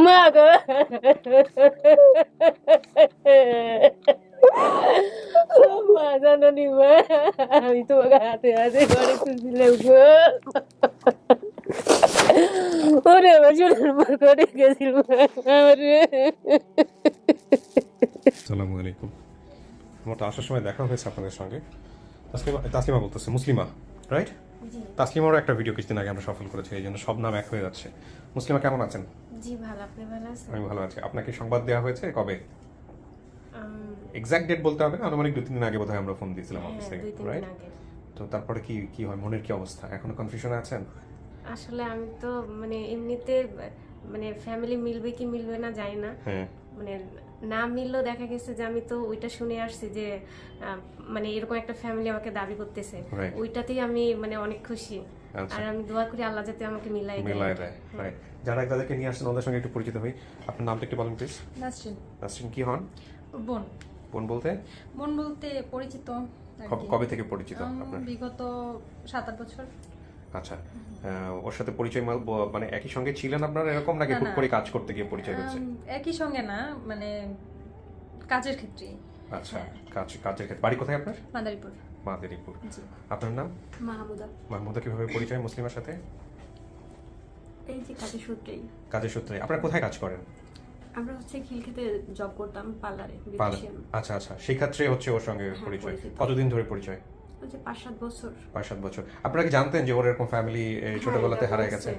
মা গো মা জানি মা আমি তোমাকে হাতে হাতে ঘরে তুলছিলাম গো ওরে আমার চুলের পর করে গেছিল আসসালামু আলাইকুম। আমার তো আসার সময় দেখা হয়েছে আপনাদের সঙ্গে। তাসলিমা বলতেছে, মুসলিমা রাইট? তাসলিমারও একটা ভিডিও কিছুদিন আগে আমরা সফল করেছি, এই জন্য সব নাম এক হয়ে যাচ্ছে। মুসলিমা কেমন আছেন? জি ভালো, আপনি ভালো আছেন? আমি ভালো আছি। আপনাকে সংবাদ দেওয়া হয়েছে কবে? এক্সাক্ট ডেট বলতে হবে না, আনুমানিক 2-3 দিন আগে বোধহয় আমরা ফোন দিয়েছিলাম অফিস থেকে, রাইট? তো তারপরে কি হয়, মনের কি অবস্থা? এখনো কনফিউশনে আছেন? আসলে আমি তো মানে এমনিতে মানে ফ্যামিলি মিলবে কি মিলবে না জানি না, মানে না মিললেও দেখা গেছে যে আমি তো ওইটা শুনে আসছি যে মানে এরকম একটা ফ্যামিলি আমাকে দাবি করতেছে, ওইটাতেই আমি মানে অনেক খুশি। আর আমি দোয়া করি আল্লাহ যাতে আমাকে মিলাই দেয়। রাইট। যারা তাদেরকে নিয়ে আসছেন ওদের সঙ্গে একটু পরিচিত হই। আপনার নামটা একটু বলুন প্লিজ। নাসরিন। নাসরিন কি হন? বোন। বোন বলতে? বোন বলতে পরিচিত। কবে থেকে পরিচিত আপনার? বিগত 7-8 বছর। আচ্ছা, ওর সাথে পরিচয় মানে একই সঙ্গে ছিলেন আপনারা এরকম, নাকি হুট করে কাজ করতে গিয়ে পরিচয় হচ্ছে? একই সঙ্গে না, মানে কাজের ক্ষেত্রে। আচ্ছা, কাজের ক্ষেত্রে। বাড়ি কোথায় আপনার? মাদারীপুর। মাদারীপুর। আপনার নাম? মাহমুদা। মাহমুদা। কিভাবে পরিচয় মুসলিমার সাথে? এই যে কাজের সূত্রেই। কাজের সূত্রে। আপনারা কোথায় কাজ করেন? আমরা হচ্ছে খিলক্ষেতে জব করতাম, পার্লারে। আচ্ছা আচ্ছা, সেই ক্ষেত্রে হচ্ছে ওর সঙ্গে পরিচয়। কতদিন ধরে পরিচয়? 5-7 বছর। 5-7 বছর। আপনারা কি জানতেন যে ওর এরকম ফ্যামিলি ছোটবেলাতে হারায় গেছে?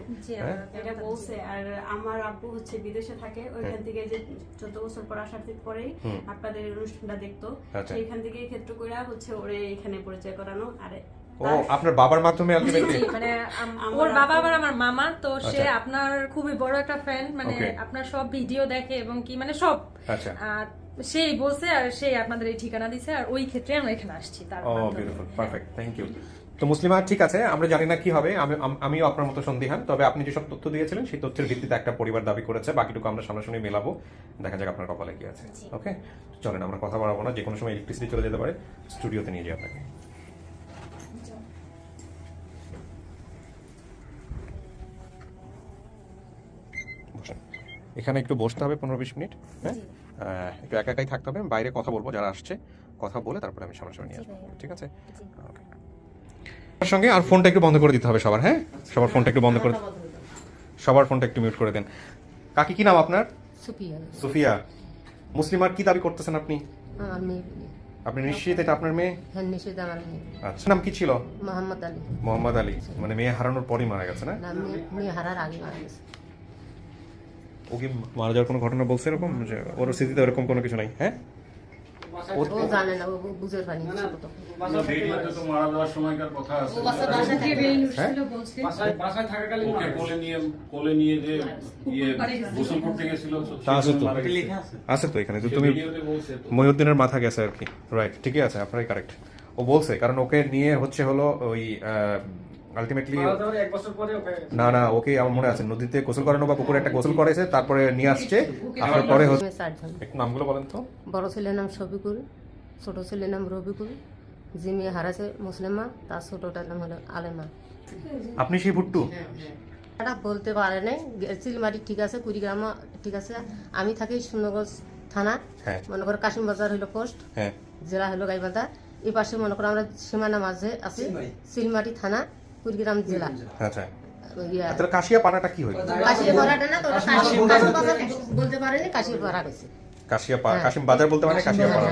এটা বলছে। আর আমার আব্বু হচ্ছে বিদেশে থাকে, ওইখান থেকে যে 14 বছর পর আসার পরেই আপনাদের অনুষ্ঠানটা দেখতো, সেইখান থেকে ক্ষেত্র কইরা হচ্ছে ওরে এখানে পরিচয় করানো। আরে ও আপনার বাবার মাধ্যমে আলটিমেটলি? মানে ওর বাবা আবার আমার মামা, তো সে আপনার খুবই বড় একটা ফ্যান, মানে আপনার সব ভিডিও দেখে এবং কি মানে সব। আচ্ছা, সেই বলছে আর সেই আপনাদের এই ঠিকানা দিছে, আর ওই ক্ষেত্রে আমরা এখানে আসছি। তার বিউটিফুল, পারফেক্ট, থ্যাংক ইউ। তো মুসলিমা ঠিক আছে, আমরা জানি না কি হবে, আমিও আপনার মতো সন্দিহান, তবে আপনি যেসব তথ্য দিয়েছিলেন সেই তথ্যের ভিত্তিতে একটা পরিবার দাবি করেছে, বাকিটুকু আমরা সামনাসামনি মেলাবো, দেখা যাক আপনার কপালে কি আছে। ওকে, চলেন, আমরা কথা বাড়াবো না, যে কোনো সময় ইলেকট্রিসিটি চলে যেতে পারে, স্টুডিওতে নিয়ে যাই আপনাকে। এখানে একটু বসতে হবে 15-20 মিনিট, হ্যাঁ, একটু একা একাই থাকতে হবে, বাইরে কথা বলবো, যারা আসছে কথা বলে তারপরে আমি সামনাসামনি নিয়ে আসবো, ঠিক আছে? ওকে। তার সঙ্গে আর ফোনটা একটু বন্ধ করে দিতে হবে সবার, হ্যাঁ, সবার ফোনটা একটু বন্ধ করে, সবার ফোনটা একটু মিউট করে দেন। কাকি কি নাম আপনার? সুফিয়া। সুফিয়া। মুসলিমার কি দাবি করতেছেন আপনি? আমার মেয়ে। আপনি নিশ্চিত এটা আপনার মেয়ে? হ্যাঁ নিশ্চিত আমার মেয়ে। আচ্ছা, নাম কি ছিল? মোহাম্মদ আলী। মোহাম্মদ আলী। মানে মেয়ে হারানোর পরই মারা গেছে না? মেয়ে হারার আগে মারা গেছে। ও কি মারা যাওয়ার কোনো ঘটনা বলছে এরকম, যে ওর স্মৃতিতে এরকম কোনো কিছু নাই? হ্যাঁ, ও জানে না, ও বুঝে পানি ছোট তো। ভিডিওতে তো মারা যাওয়ার সময়কার কথা আছে। বাসায় থাকাকালীন ওকে কোলে নিয়ে যে গোসল করতে গেছিল, আছে তো এখানে, তো তুমি মহিউদ্দিনের মাথা গেছে আর কি, রাইট? ঠিকই আছে, আপনারাই কারেক্ট। ও বলছে, কারণ ওকে নিয়ে হচ্ছে হলো ওই আলটিমেটলি না ওকে আমার মনে আছে নদীতে গোসল করানো বা পুকুরে একটা গোসল করেছে, তারপরে নিয়ে আসছে, আসার পরে একটু নামগুলো বলেন তো। বড় ছেলের নাম শফিকুল, ছোট ছেলের নাম রবিকুল, যে মেয়ে হারাছে মুসলিমা, তার ছোটটার নাম হলো আলেমা। আপনি সেই ভুট্টু? এটা বলতে পারে নাই, চিলমারি ঠিক আছে, কুড়িগ্রাম ঠিক আছে, আমি থাকি সুন্দরগঞ্জ থানা, মনে করো কাশিম বাজার হলো পোস্ট, জেলা হলো গাইবান্ধা, এই পাশে মনে করো আমরা সীমানা মাঝে আছি, চিলমারি থানা, কুড়িগ্রাম জেলা। আচ্ছা, তাহলে কাশিয়াপাড়াটা কি হইল? কাশিয়াপাড়াটা না, তোরা বলতে পারেনি, কাশিয়াপাড়া গেছে। কাশিম বাজার বলতে পারে, কাশিয়াপাড়া।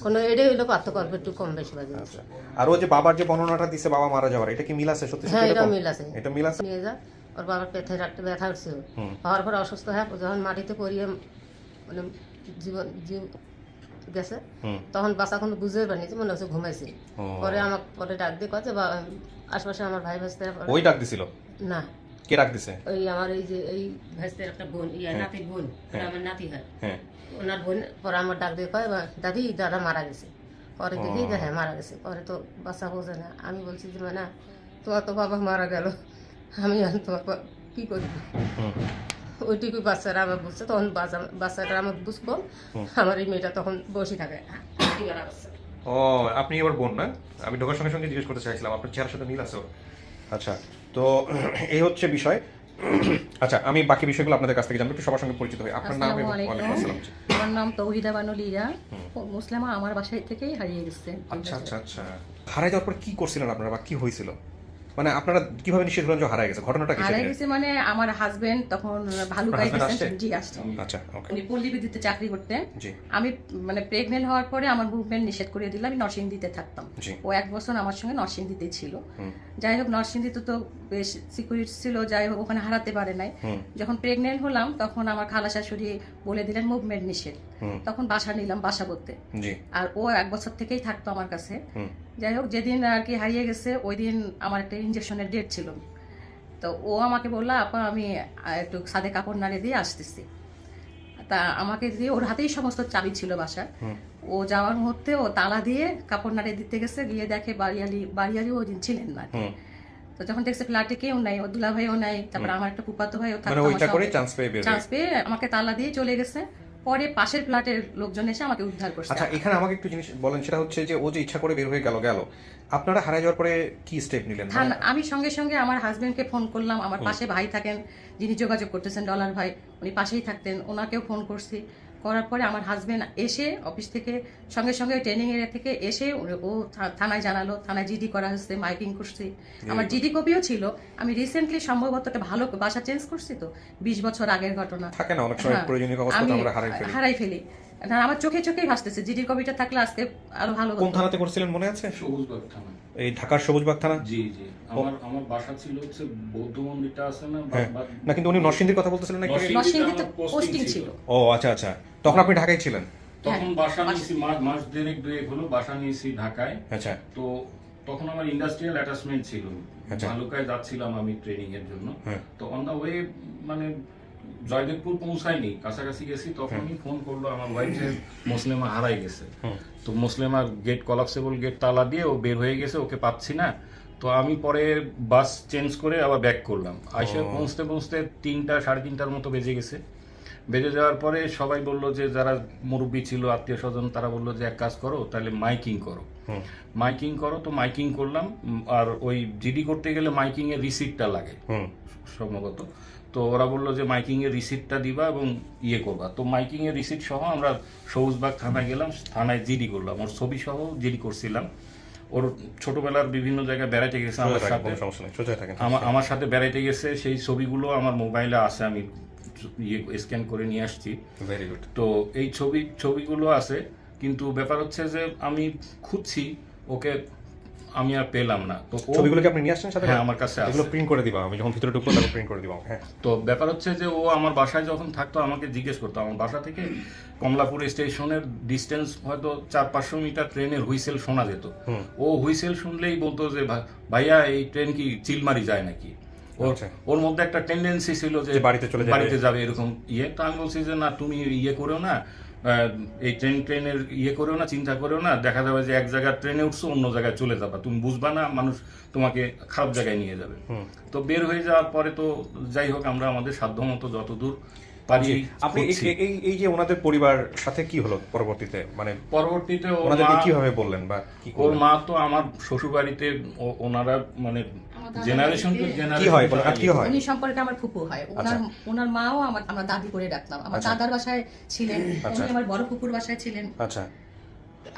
কোনো এটাই হইলো পার্থক্য, একটু কম বেশি বাজে। আচ্ছা, আর ও যে বাবার যে বর্ণনাটা দিছে বাবা মারা যাওয়ার, এটা কি মিল আছে সত্যি? হ্যাঁ, এটা মিল আছে। এটা মিল আছে। নিয়ে যা, ওর বাবার পেটে একটা ব্যথা উঠছিল, হওয়ার পর অসুস্থ হয়, যখন মাটিতে পড়িয়ে মানে জীব গেছে, তখন বাচ্চা কোনো বুঝতে পারিনি, মনে হচ্ছে ঘুমাইছে। পরে আমাকে পরে ডাক দিয়ে কথা, আশপাশে আমার ভাই ভাইস্তারা। ওই ডাক দিছিল না, কে ডাক দিছে? ওই আমার এই যে এই ভাইস্তার একটা বোন, নাতির বোন, আমার নাতি হয়, ওনার বোন। পরে আমার ডাক দিয়ে কয়, দাদি দাদা মারা গেছে। পরে দেখি যে হ্যাঁ মারা গেছে। পরে তো বাচ্চা বোঝে না, আমি বলছি যে মানে তোমার তো বাবা মারা গেল, আমি তোমার কি করি? ওইটুকু বাচ্চারা আমার বুঝছে, তখন বাচ্চাটা আমার বুঝবো, আমার এই মেয়েটা তখন বসে থাকে। ও, আপনি এবার বোন না? আমি ঢোকার সঙ্গে সঙ্গে জিজ্ঞেস করতে চাইছিলাম, আপনার চেহারার সাথে মিল আছে? আচ্ছা, তো এই হচ্ছে বিষয়। আচ্ছা, আমি বাকি বিষয়গুলো আপনাদের কাছ থেকে জানবো, একটু সবার সঙ্গে পরিচিত হই। আপনার নাম এবং ওয়ালাইকুম আসসালাম। আমার নাম তৌহিদা বানু লিরা। মুসলিমা আমার বাসায় থেকেই হারিয়ে গেছে। আচ্ছা আচ্ছা আচ্ছা, হারাই যাওয়ার পর কি করছিলেন আপনারা বা কি হয়েছিল, মানে আপনারা কিভাবে নিশ্চিত হলেন যে হারাই গেছে, ঘটনাটা কি? হারিয়ে গেছে মানে আমার হাজবেন্ড তখন ভালুকায় আপনার গেছেন। husband জি, আসছে। আচ্ছা, ওকে, উনি পল্লী বিদ্যুতে চাকরি করতেন। জি আমি মানে প্রেগনেন্ট হওয়ার পরে আমার মুভমেন্ট নিষেধ করে দিলাম, আমি নরসিংদীতে থাকতাম। জি। ও 1 বছর আমার সঙ্গে নরসিংদীতে ছিল। হুম। যাই হোক, নরসিংদীতে তো বেশ সিকিউরিটি ছিল, যাই হোক ওখানে হারাতে পারে নাই। হুম। যখন প্রেগনেন্ট হলাম তখন আমার খালা শাশুড়ি বলে দিলেন মুভমেন্ট নিষেধ। হুম। তখন বাসা নিলাম, বাসা করতে। জি আর ও 1 বছর থেকেই থাকতো আমার কাছে। হুম। যাই হোক, যেদিন আর কি হারিয়ে গেছে ওই দিন আমার একটা ইঞ্জেকশনের ডেট ছিল। তো ও আমাকে বললো, আপা আমি একটু ছাদে কাপড় নাড়ে দিয়ে আসতেছি। তা আমাকে দিয়ে, ওর হাতেই সমস্ত চাবি ছিল বাসার। ও যাওয়ার মুহূর্তে ও তালা দিয়ে কাপড় নাড়ে দিতে গেছে, গিয়ে দেখে বাড়িয়ালি ওই দিন ছিলেন না। তো যখন দেখছে ফ্ল্যাটে কেউ নাই, ও দুলা ভাইও নাই, তারপর আমার একটা ফুফাতো ভাইও মানে থাকতো, ওইটা করে চান্স পেয়ে বের চান্স পেয়ে আমাকে তালা দিয়ে চলে গেছে। পরে পাশের ফ্ল্যাটের লোকজন এসে আমাকে উদ্ধার করছে। আচ্ছা, এখানে আমাকে একটু জিনিস বলেন, সেটা হচ্ছে যে ও যে ইচ্ছা করে বের হয়ে গেল, আপনারা হারাই যাওয়ার পরে কি স্টেপ নিলেন? আমি সঙ্গে সঙ্গে আমার হাজবেন্ডকে ফোন করলাম। আমার পাশে ভাই থাকেন, যিনি যোগাযোগ করতেছেন, ডলার ভাই, উনি পাশেই থাকতেন, ওনাকেও ফোন করছি। করার পরে আমার হাজবেন্ড এসে অফিস থেকে সঙ্গে সঙ্গে ট্রেনিং এরিয়া থেকে এসে ও থানায় জানালো, থানায় জিডি করা হচ্ছে, মাইকিং করছি। আমার জিডি কপিও ছিল। আমি রিসেন্টলি সম্ভবত একটা ভালো বাসা চেঞ্জ করছি, তো 20 বছর আগের ঘটনা। থাকে না অনেক সময় হ্যাঁ, প্রয়োজনীয় কাগজপত্র আমরা হারাই ফেলি। না, আমার চোখেই ভাসতেছে, জিডি কপিটা থাকলে আজকে আরো ভালো হতো। কোন থানাতে করছিলেন মনে আছে? সবুজবাগ থানা। এই ঢাকার সবুজবাগ থানা? জি জি, আমার বাসা ছিল হচ্ছে বৌদ্ধ মন্দিরটা আছে না, না, কিন্তু উনি নরসিংদীর কথা বলতেছিলেন নাকি? নরসিংদীতে পোস্টিং ছিল। ও আচ্ছা আচ্ছা, তখন আপনি ঢাকায় ছিলেন? তখন বাসা নিয়েছি মাস দেড়েক দুয়েক হলো বাসা নিয়েছি ঢাকায়। আচ্ছা। তো তখন আমার ইন্ডাস্ট্রিয়াল অ্যাটাচমেন্ট ছিল, ভালুকায় যাচ্ছিলাম আমি ট্রেনিং এর জন্য। তো অন দা ওয়ে মানে জয়দেবপুর পৌঁছায়নি, কাছাকাছি গেছি, তখনই ফোন করলো আমার ওয়াইফ যে মুসলিমা হারাই গেছে। তো মুসলিমার গেট কলাপসেবল গেট তালা দিয়ে ও বের হয়ে গেছে, ওকে পাচ্ছি না। তো আমি পরে বাস চেঞ্জ করে আবার ব্যাক করলাম। আইসা পৌঁছতে 3টা 3:30টার মতো বেজে গেছে। বেজে যাওয়ার পরে সবাই বলল যে, যারা মুরব্বী ছিল আত্মীয় স্বজন, তারা বললো যে এক কাজ করো, তাহলে মাইকিং করো। তো মাইকিং করলাম। আর ওই জিডি করতে গেলে মাইকিং এর রিসিপ্টটা লাগে সম্ভবত। তো ওরা বললো যে মাইকিং এর রিসিপ্টটা দিবা এবং ইয়ে করবা। তো মাইকিং এর রিসিপ্ট সহ আমরা সবুজবাগ থানায় গেলাম, থানায় জিডি করলাম, ওর ছবি সহ জিডি করছিলাম। ওর ছোটবেলার বিভিন্ন জায়গায় বেড়াইতে গেছে আমার সাথে, আমার সাথে বেড়াইতে গেছে, সেই ছবিগুলো আমার মোবাইলে আছে, আমি স্ক্যান করে নিয়ে আসছি। Very good. তো এই ছবিগুলো আছে, কিন্তু ব্যাপার হচ্ছে যে আমি খুঁজছি ওকে, আমি আর পেলাম না। তো ছবিগুলো কি আপনি নিয়ে আসছেন সাথে? হ্যাঁ, আমার কাছে আছে। এগুলো প্রিন্ট করে দিবা, আমি যখন ভিতরে ঢুকবো তখন প্রিন্ট করে দিবা। হ্যাঁ। তো ব্যাপার হচ্ছে যে ও আমার বাসায় যখন থাকতো আমাকে জিজ্ঞেস করতো, আমার বাসা থেকে কমলাপুর স্টেশনের ডিস্টেন্স হয়তো 400-500 মিটার, ট্রেনের হুইসেল শোনা যেত। ও হুইসেল শুনলেই বলতো যে, ভাইয়া এই ট্রেন কি চিলমারি যায় নাকি। ওর মধ্যে একটা টেন্ডেন্সি ছিল যে বাড়িতে যাবে এরকম ইয়ে। তো আমি বলছি যে, না তুমি ইয়ে করেও না, এই ট্রেনের ইয়ে করেও না, চিন্তা করেও না, দেখা যাবে যে এক জায়গায় ট্রেনে উঠছো, অন্য জায়গায় চলে যাবা, তুমি বুঝবা না, মানুষ তোমাকে খারাপ জায়গায় নিয়ে যাবে। তো বের হয়ে যাওয়ার পরে তো যাই হোক, আমরা আমাদের সাধ্যমতো যতদূর পারি। আপনি এই যে ওনাদের পরিবার সাথে কি হলো পরবর্তীতে, মানে পরবর্তীতে ওনাদেরকে কিভাবে বললেন বা কি ওর মা তো আমার শ্বশুর বাড়িতে, ওনারা মানে জেনারেশন টু জেনারেশন কি হয়, উনি সম্পর্কে আমার ফুপু হয়। ওনার মাও আমরা দাদি করে ডাকতাম। আমার দাদার বাসায় ছিলেন, উনি আমার বড় ফুপুর বাসায় ছিলেন। আচ্ছা।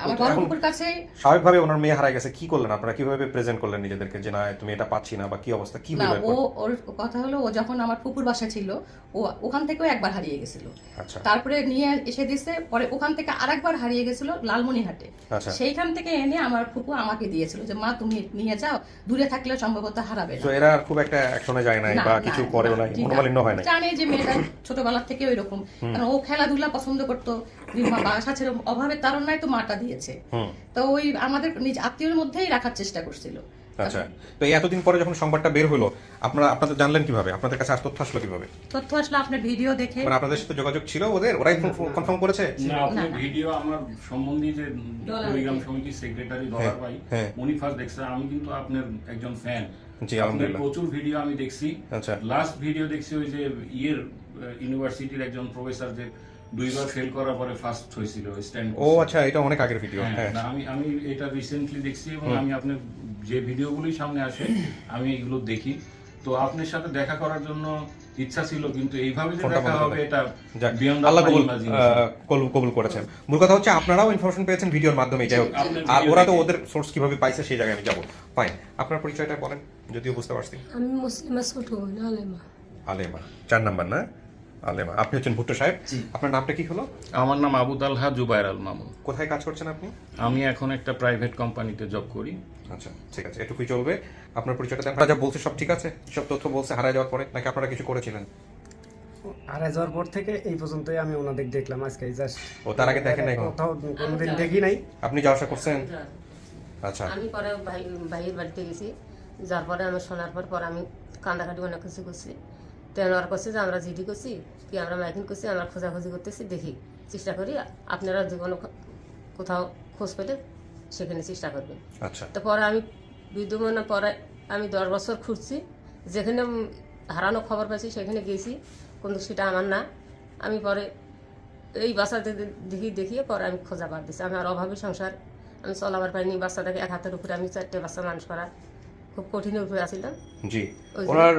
আমার বড় ফুপুর কাছে স্বাভাবিকভাবে ওনার মেয়ে হারাই গেছে, কি করলেন আপনারা, কিভাবে প্রেজেন্ট করলেন নিজেদেরকে যে না তুমি এটা পাচ্ছি না, বা কি অবস্থা, কি হলো? ওর কথা হলো, ও যখন আমার ফুপুর বাসায় ছিল, ও ওখান থেকেও একবার হারিয়ে গেছিল। আচ্ছা। তারপরে নিয়ে এসে দিছে, পরে ওখান থেকে আরেকবার হারিয়ে গেছিল লালমনিরহাটে। আচ্ছা। সেইখান থেকে এনে আমার ফুপু আমাকে দিয়েছিল যে, মা তুমি নিয়ে যাও, দূরে থাকলেও সম্ভবত হারাবে না। তো এরা খুব একটা অ্যাকশনে যায় নাই বা কিছু করেও নাই, মনোমালিন্য হয় নাই। জানে যে মেয়েটা ছোটবেলা থেকে ওইরকম, কারণ ও খেলাধুলা পছন্দ করতো, বাসা ছিল, অভাবের তাড়নায় তো মাটা দিয়েছে। তো ওই আমাদের নিজ আত্মীয়ের মধ্যেই রাখার চেষ্টা করছিল। আচ্ছা। তো এতদিন পরে যখন সংবাদটা বের হলো, আপনাদের জানলেন কিভাবে, আপনাদের কাছে তথ্য আসলো কিভাবে? তথ্য আসলে আপনার ভিডিও দেখে। মানে আপনাদের সাথে যোগাযোগ ছিল ওদের, ওরাই কনফার্ম করেছে? না, আপনি ভিডিও আমার সম্বন্ধী যে কুড়িগ্রাম সমিতির সেক্রেটারি ডলার ভাই, উনি ফার্স্ট দেখছে। আমি কিন্তু আপনার একজন ফ্যান। জি, আলহামদুলিল্লাহ। প্রচুর ভিডিও আমি দেখছি। আচ্ছা। লাস্ট ভিডিও দেখছি ওই যে ইউনিভার্সিটির একজন প্রফেসর যে 2বার ফেল করার পরে ফার্স্ট হয়েছিল স্ট্যান্ড। ও আচ্ছা, এটা অনেক আগের ভিডিও। হ্যাঁ, আমি এটা রিসেন্টলি দেখছি এবং আমি আপনার যে ভিডিওগুলোই সামনে আসে আমি এগুলো দেখি। তো আপনার সাথে দেখা করার জন্য ইচ্ছা ছিল, কিন্তু এইভাবে যে দেখা হবে এটা বিয়ন্ড আল্লাহ ইমাজিনেশন। কবুল করেছেন। মূল কথা হচ্ছে আপনারাও ইনফরমেশন পেয়েছেন ভিডিওর মাধ্যমে, যাই হোক। আর ওরা তো ওদের সোর্স কিভাবে পাইছে সেই জায়গায় আমি যাবো। ফাইন, আপনার পরিচয়টা বলেন, যদিও বুঝতে পারছি। আমি মুসলিমা ছোট বোন আলেমা। আলেমা 4 নাম্বার না? আলেমা। আপনি হচ্ছেন ভুট্টো সাহেব। আপনার নামটা কি হলো? আমার নাম আবু তালহা জুবায়ের আল মামুন। কোথায় কাজ করছেন আপনি? আমি এখন একটা প্রাইভেট কোম্পানিতে জব করি। আচ্ছা, ঠিক আছে, এটুকুই চলবে। আপনার পরিচয়টা দেন। যা বলছে সব ঠিক আছে? সব তথ্য বলছে হারায় যাওয়ার পরে, নাকি আপনারা কিছু করেছিলেন? হারায় যাওয়ার পর থেকে এই পর্যন্তই আমি ওনাদের দেখলাম, আজকে জাস্ট। ও, তার আগে দেখেন নাই? কোথাও কোনোদিন দেখি নাই। আপনি যাওয়া আসা করছেন? আচ্ছা। আমি পরে ভাইয়ের বাড়িতে গেছি, যার পরে আমি শোনার পর আমি কান্দাকাটি অনেক কিছু করছি। তো ওরা করছে যে আমরা জিডি করছি কি আমরা মাইকিং করছি, আমরা খোঁজাখুঁজি করতেছি, দেখি চেষ্টা করি আপনারা যে কোনো কোথাও খোঁজ পেলে সেখানে চেষ্টা করবেন। আচ্ছা। তো পরে আমি বিদ্যমানের পরে আমি 10 বছর খুঁজছি, যেখানে হারানো খবর পাইছি সেখানে গেছি, কিন্তু সেটা আমার না। আমি পরে এই বাচ্চাতে দেখিয়ে পরে আমি খোঁজা বাদ দিচ্ছি। আমার অভাবী সংসার, আমি চলাবার পারিনি। বাচ্চাটাকে এক হাতের উপরে আমি 4টে বাচ্চা মানুষ করা খুব কঠিনের উপরে আসছিলাম। জি। ওনার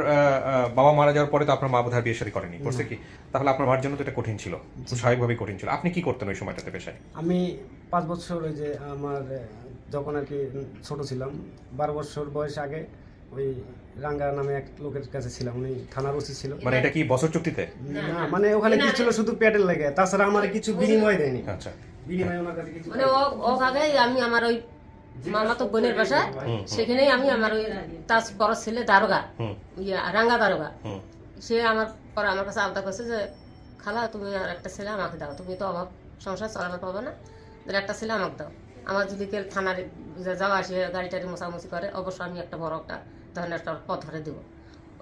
বাবা মারা যাওয়ার পরে তো আপনার মা বোধহয় বিয়ে শাদী করেনি, করছে কি? তাহলে আপনার মার জন্য তো এটা কঠিন ছিল, স্বাভাবিকভাবেই কঠিন ছিল। আপনি কি করতেন ওই সময়টাতে পেশায়? আমি 5 বছর, ওই যে আমার যখন আর কি ছোট ছিলাম, 12 বছর বয়স আগে ওই রাঙ্গা নামে এক লোকের কাছে ছিলাম, উনি থানার ওসি ছিল। মানে এটা কি বছর চুক্তিতে? না, মানে ওখানে কি ছিল, শুধু পেটের লাগে, তাছাড়া আমার কিছু বিনিময় দেয়নি। আচ্ছা। বিনিময় ওনার কাছে কিছু মানে ও আগে আমি আমার ওই মামা তো বোনের বাসা, সেখানেই আমি আমার ওই তার বড় ছেলে দারোগা, রাঙ্গা দারোগা, সে আমার পরে আমার কাছে আবদা করছে যে খালা তুমি আর একটা ছেলে আমাকে দাও, তুমি তো অভাব সংসার চালাতে পাবো না, একটা ছেলে আমাকে দাও। আমার যদি কেউ থানার যাওয়া আসে গাড়ি টাড়ি মোছামুছি করে, অবশ্যই আমি একটা বড় একটা ধরনের একটা পথ ধরে দেবো।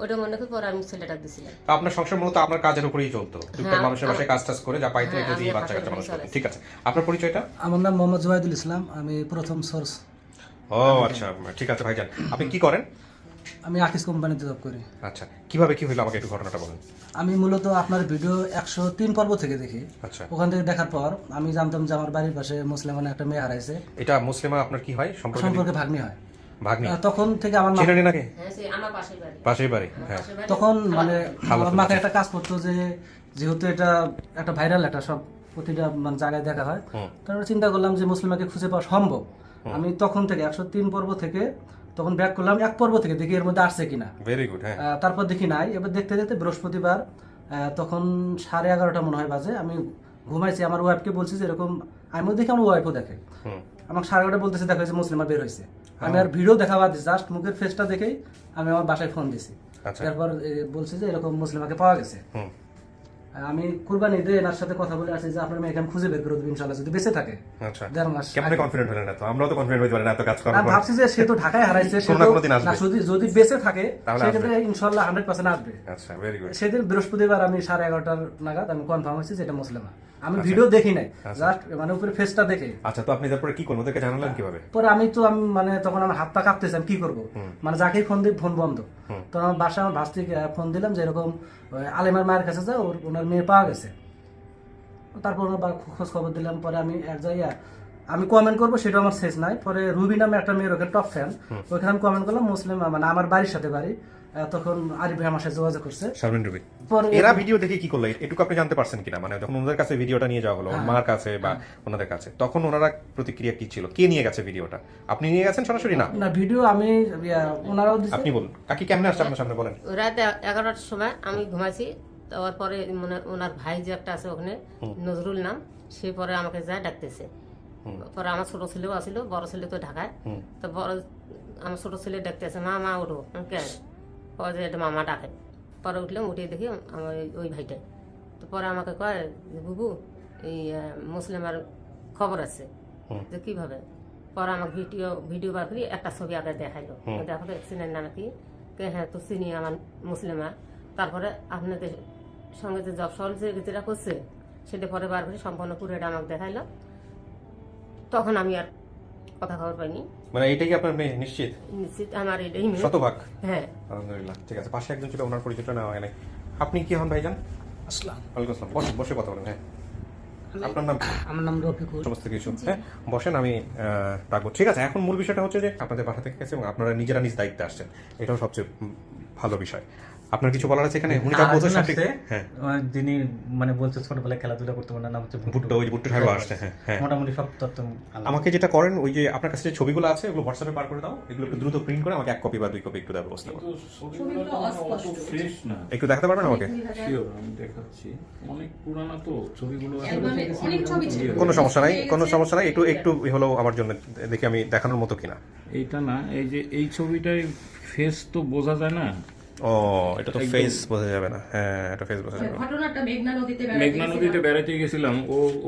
ওইটা মনে করি পরে আমি ছেলেটা দিছিলাম। আপনার সংসার মূলত আপনার কাজের উপরেই চলতো, টুকটাক মানুষের বাসায় কাজ টাজ করে যা পাইতে এটা দিয়ে বাচ্চা কাচ্চা মানুষ করতেন। ঠিক আছে, আপনার পরিচয়টা? আমার নাম মোহাম্মদ জুবাইদুল ইসলাম, আমি প্রথম সোর্স। ও আচ্ছা, ঠিক আছে ভাইজান। আপনি কি করেন? আমি আকিস কোম্পানিতে জব করি। আচ্ছা, কিভাবে কি হলো আমাকে একটু ঘটনাটা বলেন। আমি মূলত আপনার ভিডিও 103 পর্ব থেকে দেখি। আচ্ছা। ওখান থেকে দেখার পর আমি জানতাম যে আমার বাড়ির পাশে মুসলিমান একটা মেয়ে হারাইছে। এটা মুসলিমা আপনার কি হয় সম্পর্কে ভাগ্নি হয়। ভাগ্নি? তখন থেকে আমার মা, চিনেন নাকি? হ্যাঁ, সে আমার পাশের বাড়ি। পাশের বাড়ি, হ্যাঁ। তখন মানে আমার মাথায় একটা কাজ করতো যে যেহেতু এটা একটা ভাইরাল, একটা সব প্রতিটা মানে জায়গায় দেখা হয়, তারপরে চিন্তা করলাম যে মুসলিমাকে খুঁজে পাওয়া সম্ভব। আমি তখন থেকে 103 পর্ব থেকে তখন ব্যাক করলাম 1 পর্ব থেকে, দেখি এর মধ্যে আসছে কিনা। Very good. হ্যাঁ। তারপর দেখি নাই। এবার দেখতে দেখতে বৃহস্পতিবার তখন 11:30 মনে হয় বাজে, আমি ঘুমাইছি। আমার ওয়াইফকে বলছি যে এরকম, আমি দেখি আমার ওয়াইফও দেখে, আমাকে 11:30 বলতেছে দেখা হয়েছে মুসলিমা বের হয়েছে। আমি আর ভিডিও দেখা বাদ দিচ্ছি, জাস্ট মুখের ফেসটা দেখেই আমি আমার বাসায় ফোন দিছি। তারপর বলছে যে এরকম মুসলিমাকে পাওয়া গেছে। আমি কুরবানি ঈদে এনার সাথে কথা বলে আসছি যে আপনার মেয়েকে আমি খুঁজে বের করে দেব ইনশাআল্লাহ যদি বেঁচে থাকে। আচ্ছা। 1.5 মাস। কেমনে কনফিডেন্ট হলেন? না তো আমরাও তো কনফিডেন্ট হইতে পারি না এত কাজ করার পর। ভাবছি যে সে তো ঢাকায় হারাইছে, সে না যদি বেঁচে থাকে সেক্ষেত্রে ইনশাআল্লাহ 100% আসবে। আচ্ছা, ভেরি গুড। সেদিন বৃহস্পতিবার আমি 11:30 নাগাদ আমি কনফার্ম হয়েছি যে এটা মুসলিমা। আমি ভিডিও দেখি নাই, জাস্ট মানে উপরে ফেসটা দেখে। আচ্ছা, তো আপনি তারপরে কি করলেন? ওদেরকে জানালেন কিভাবে? পরে আমি মানে তখন আমার হাত পা কাঁপতেছে, আমি কি করবো, মানে যাকেই ফোন দিই ফোন বন্ধ। তো আমার বাসায় আমার ভাস্তিকে ফোন দিলাম যে এরকম আলেমার মায়ের কাছে যা, ওনার মেয়ে পাওয়া গেছে। তারপর ওনার খোঁজ খবর দিলাম। পরে আমি এক জায়গায় আমি কমেন্ট করবো, সেটা আমার শেষ নাই। পরে রুবি নামে একটা মেয়ের ওখানে টপ ফ্যান, ওইখানে আমি কমেন্ট করলাম মুসলিম, মানে আমার বাড়ির সাথে বাড়ি। তখন আরিফ ভাই আমার সাথে যোগাযোগ করছে। শারমিন রুবি। এরা ভিডিও দেখে কি করলো এটুকু আপনি জানতে পারছেন কিনা? মানে যখন ওনাদের কাছে ভিডিওটা নিয়ে যাওয়া হলো, ওর মার কাছে বা ওনাদের কাছে, তখন ওনারা প্রতিক্রিয়া কি ছিল? কে নিয়ে গেছে ভিডিওটা? আপনি নিয়ে গেছেন সরাসরি? না না, ভিডিও আমি ওনারাও দিছে। আপনি বলুন কাকি কেমনে আসছে আপনার সামনে, বলেন। রাত 11টার সময় আমি ঘুমাইছি। তারপরে মানে ওনার ভাই যে একটা আছে ওখানে, নজরুল নাম, সে পরে আমাকে যায় ডাকতেছে। পরে আমার ছোট ছেলেও আসিল, বড় ছেলে তো ঢাকায়। তো বড় আমার ছোট ছেলে ডাকতেছে, মা মা ওঠো। কে? পরে যে এটা মামা ডাকে। পরে উঠলাম, উঠে দেখি আমার ওই ভাইটাই। তো পরে আমাকে কয় যে বুবু এই মুসলিমার খবর আছে, যে কিভাবে। পরে আমাকে ভিডিও বার করি একটা ছবি আগে দেখাইলো, দেখো তো চিনেন না নাকি? হ্যাঁ তো চিনি, আমার মুসলিমা। তারপরে আপনাদের সঙ্গে যে জব সহযোগিতা করছে সেটা পরে বার করে সম্পূর্ণ পুরোটা আমাকে দেখাইলো। তখন আমি আর কথা খবর পাইনি। মানে এটাই কি আপনার মেয়ে? নিশ্চিত? নিশ্চিত আমার এটাই মেয়ে। শতভাগ? হ্যাঁ, আলহামদুলিল্লাহ। ঠিক আছে, পাশে একজন ছিল, ওনার পরিচয়টা নেওয়া হয় নাই। আপনি কি হন ভাইজান? আসসালাম ওয়ালাইকুম আসসালাম। বসে কথা বলেন। হ্যাঁ, আপনার নাম কি? আমার নাম রফিকুল। সমস্ত কিছু হ্যাঁ, বসেন, আমি ডাকবো। ঠিক আছে, এখন মূল বিষয়টা হচ্ছে যে আপনাদের বাসা থেকে গেছে এবং আপনারা নিজেরা নিজ দায়িত্বে আসছেন, এটাও সবচেয়ে ভালো বিষয়। আপনার কিছু বলার আছে এখানে? উনি যা বলছেন সঠিক। হ্যাঁ, যিনি মানে বলছে ছোটবেলায় খেলাধুলা করতে পারে না, নাম হচ্ছে ভুট্টো, ওই ভুট্টো সাহেব আসছে। হ্যাঁ হ্যাঁ, মোটামুটি সব তথ্য আমাকে যেটা করেন, ওই যে আপনার কাছে যে ছবিগুলো আছে ওগুলো হোয়াটসঅ্যাপে পার করে দাও, এগুলো একটু দ্রুত প্রিন্ট করে আমাকে 1 কপি বা 2 কপি একটু দেওয়ার ব্যবস্থা করো। ফ্রেশ না, একটু দেখাতে পারবেন আমাকে? শিওর, আমি দেখাচ্ছি। অনেক পুরানো তো ছবিগুলো, কোনো সমস্যা নাই, কোনো সমস্যা নাই, একটু একটু হলো আমার জন্য দেখি আমি দেখানোর মতো কিনা। এইটা না, এই যে এই ছবিটাই ফেস তো বোঝা যায় না। ও, এটা তো ফেস বোঝা যাবে না। হ্যাঁ, এটা ফেস বোঝা যাবে না। ঘটনাটা মেঘনা নদীতে বেড়াইতে গেছিলাম,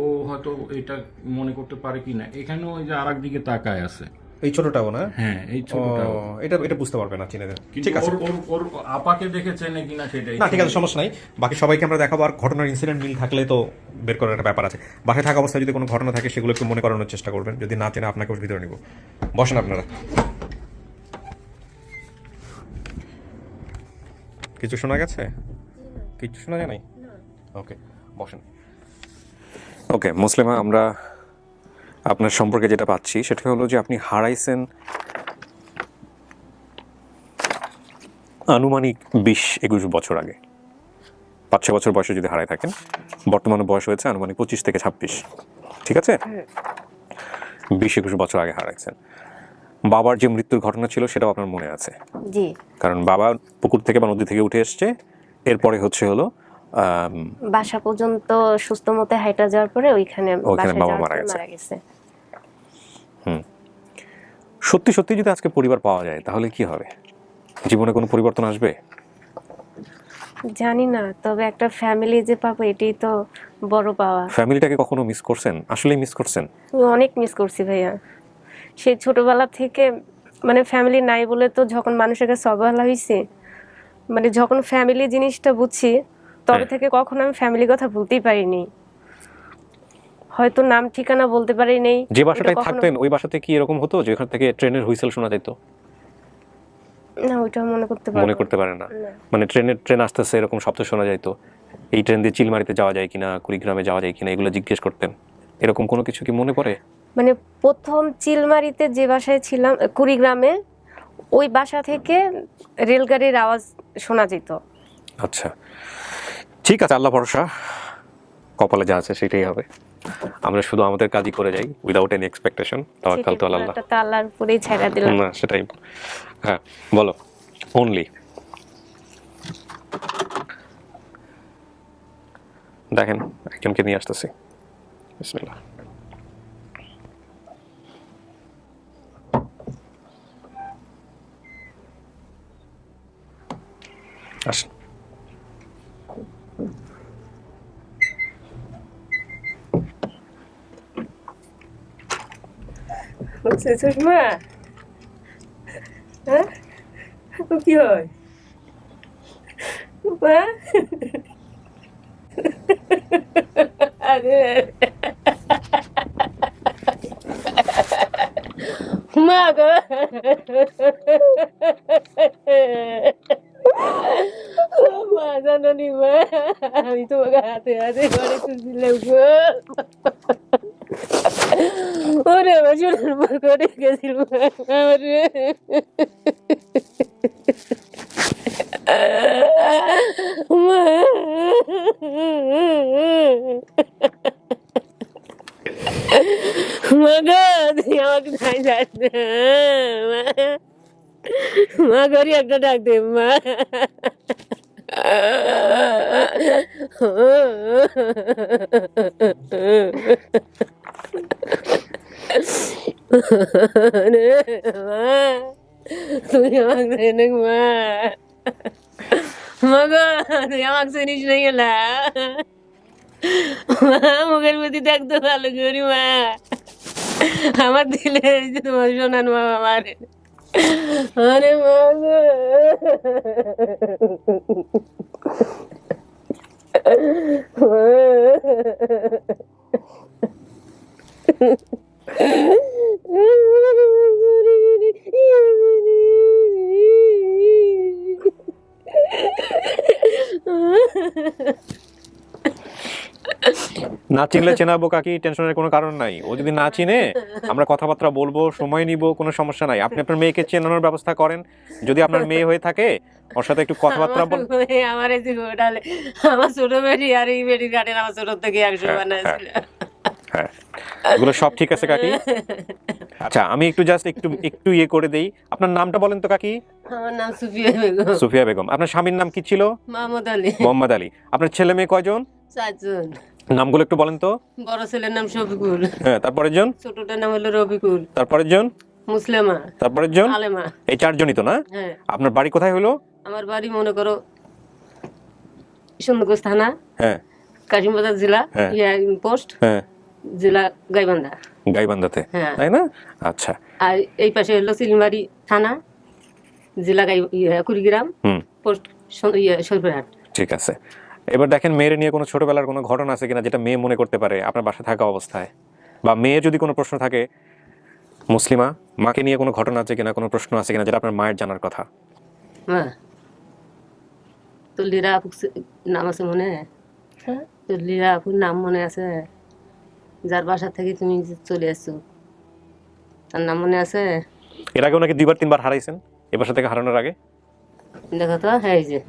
ও হয়তো এটা মনে করতে পারে কিনা। এখানেও ওই যে আরেক দিকে তাকায় আছে, এই ছোটটাও না? হ্যাঁ, এই ছোটটাও। এটা বুঝতে পারবে না, চিনে দেন। ঠিক আছে, ওর আপাকে দেখেছে নাকি না সেটাই। না ঠিক আছে, সমস্যা নাই। বাকি সবাইকে আমরা দেখাবো। আর ঘটনার ইনসিডেন্ট মিল থাকলে তো বের করার একটা ব্যাপার আছে। বাসায় থাকা অবস্থায় যদি কোনো ঘটনা থাকে সেগুলো একটু মনে করানোর চেষ্টা করবেন। যদি না চেনে আপনাকে ভিতরে নিব। বসেন আপনারা। কিছু শোনা গেছে? কিছু শোনা যায় নাই? ওকে, বসেন। ওকে মুসলিমা, আমরা আপনার সম্পর্কে যেটা পাচ্ছি সেটা হলো যে আপনি হারাইছেন আনুমানিক 20-21 বছর আগে। 5-6 বছর বয়সে যদি হারাই থাকেন, বর্তমানে বয়স হয়েছে আনুমানিক 25 থেকে 26। ঠিক আছে, 20-21 বছর আগে হারাইছেন। বাবার যে মৃত্যুর ঘটনা ছিল সেটাও আপনার মনে আছে? জি। কারণ বাবা পুকুর থেকে বা নদী থেকে উঠে এসছে, এরপরে হচ্ছে হলো বাসা পর্যন্ত সুস্থ মতে হাইটা যাওয়ার পরে ওইখানে বাবা মারা গেছে। সত্যি সত্যি যদি আজকে পরিবার পাওয়া যায় তাহলে কি হবে? জীবনে কোনো পরিবর্তন আসবে? জানি না, তবে একটা ফ্যামিলি যে পাবো এটাই তো বড় পাওয়া। ফ্যামিলিটাকে কখনো মিস করছেন? আসলেই মিস করছেন? অনেক মিস করছি ভাইয়া। সেই ছোটবেলা থেকে মানে ফ্যামিলি নাই বলে তো যখন মানুষের কাছে অবহেলা হয়েছে, মানে যখন ফ্যামিলি জিনিসটা বুঝছি তবে থেকে কখনো আমি ফ্যামিলির কথা বলতেই পারিনি। হয়তো নাম ঠিকানা বলতে পারি নাই। যে বাসাটায় থাকতেন ওই বাসাতে কি এরকম হতো যে ওখান থেকে ট্রেনের হুইসেল শোনা যেত? না, ওইটা মনে করতে পারেন না। মানে ট্রেন আসতেছে এরকম শব্দ শোনা যাইতো, এই ট্রেন দিয়ে চিলমারিতে যাওয়া যায় কিনা, কুড়িগ্রামে যাওয়া যায় কিনা, এগুলো জিজ্ঞেস করতেন, এরকম কোনো কিছু কি মনে পড়ে? মানে প্রথম চিলমারিতে যে বাসায় ছিলাম কুড়িগ্রামে, ওই বাসা থেকে রেলগাড়ির আওয়াজ শোনা যেত। আচ্ছা, ঠিক আছে, আল্লাহ ভরসা, কপালে যা আছে সেটাই হবে। আমরা শুধু আমাদের কাজই করে যাই উইদাউট এনি এক্সপেকটেশন। তাওয়াক্কাল তো আল্লাহ, এটা তো আল্লাহর উপরেই ছেড়ে দিলাম। না সেটাই। হ্যাঁ বলো। অনলি দেখেন একজনকে নিয়ে আসতেছি। বিসমিল্লাহ। আসেন। সুষমা, হ্যাঁ কি হয়? আরে মা গো, মা জানি মা, আমি তোমাকে হাতে হাতে ঘরে তুলছিলাম গো। ওরে আমার শোনার পর করে গেছিল আমারে। মা মা গো, তুই আমাকে নাই যাচ্ছে মা, ঘরে একটা ডাক দে মা। তুই আমাকে এনে মা, মা গো তুই আমাকে চিনিস না গেলা মা, মুখের প্রতি দেখতো ভালো করি মা, আমার দিলে তোমার শোনান মা আমার। আরে মা গো, না চিনলে চেনাবো কাকি, টেনশনের কোনো কারণ নাই। ও যদি না চিনে আমরা কথাবার্তা বলবো, সময় নিব, কোনো সমস্যা নাই। আপনি আপনার মেয়েকে চেনানোর ব্যবস্থা করেন। যদি আপনার মেয়ে হয়ে থাকে ওর সাথে একটু কথাবার্তা বল। আমার এই যে গোটালে আমার ছোট বেটি আর এই বেটির গার্ডেন আমার ছোট থেকে একশো বানাইছিল। হ্যাঁ, এগুলো সব ঠিক আছে কাকি। আচ্ছা, আমি একটু জাস্ট একটু ইয়ে করে দেই। আপনার নামটা বলেন তো কাকি। আমার নাম সুফিয়া বেগম। সুফিয়া বেগম। আপনার স্বামীর নাম কি ছিল? মোহাম্মদ আলী। মোহাম্মদ আলী। আপনার ছেলে মেয়ে কয়জন? 4 জন। নামগুলো একটু বলেন তো। বড় ছেলের নাম শফিকুল। হ্যাঁ, তারপরের জন? ছোটটার নাম হলো রবিকুল। তারপরের জন? মুসলিমা। তারপরের জন? আলেমা। এই 4 জনই তো না? হ্যাঁ। আপনার বাড়ি কোথায় হলো? আমার বাড়ি মনে করো সুন্দরগঞ্জ থানা, হ্যাঁ, কাশিমবাজার জেলা, হ্যাঁ। পোস্ট, হ্যাঁ, জেলা গাইবান্ধা। গাইবান্ধাতে, হ্যাঁ। তাই না? আচ্ছা। আর এই পাশে হলো সিলমারি থানা, জেলা কুড়িগ্রাম, পোস্ট সরপুরহাট। ঠিক আছে। এবার দেখেন মেয়ের নিয়ে কোনো ছোটবেলার কোনো ঘটনা আছে কিনা যেটা মেয়ে মনে করতে পারে আপনার বাসায় থাকা অবস্থায়, বা মেয়ে যদি কোনো প্রশ্ন থাকে, মুসলিমা মাকে নিয়ে কোনো ঘটনা আছে কিনা, কোনো প্রশ্ন আছে কিনা যেটা আপনার মায়ের জানার কথা। মা তোর লীরা আপুর নাম আছে মনে? হ্যাঁ। তোর লীরা আপুর নাম মনে আছে? যার বাসা থেকে তুমি যে চলে আসছো তার নাম মনে আছে? এর আগে ওনাকে 2বার 3বার হারাইছেন এ বাসা থেকে হারানোর আগে? দেখো তো। হ্যাঁ, এই যে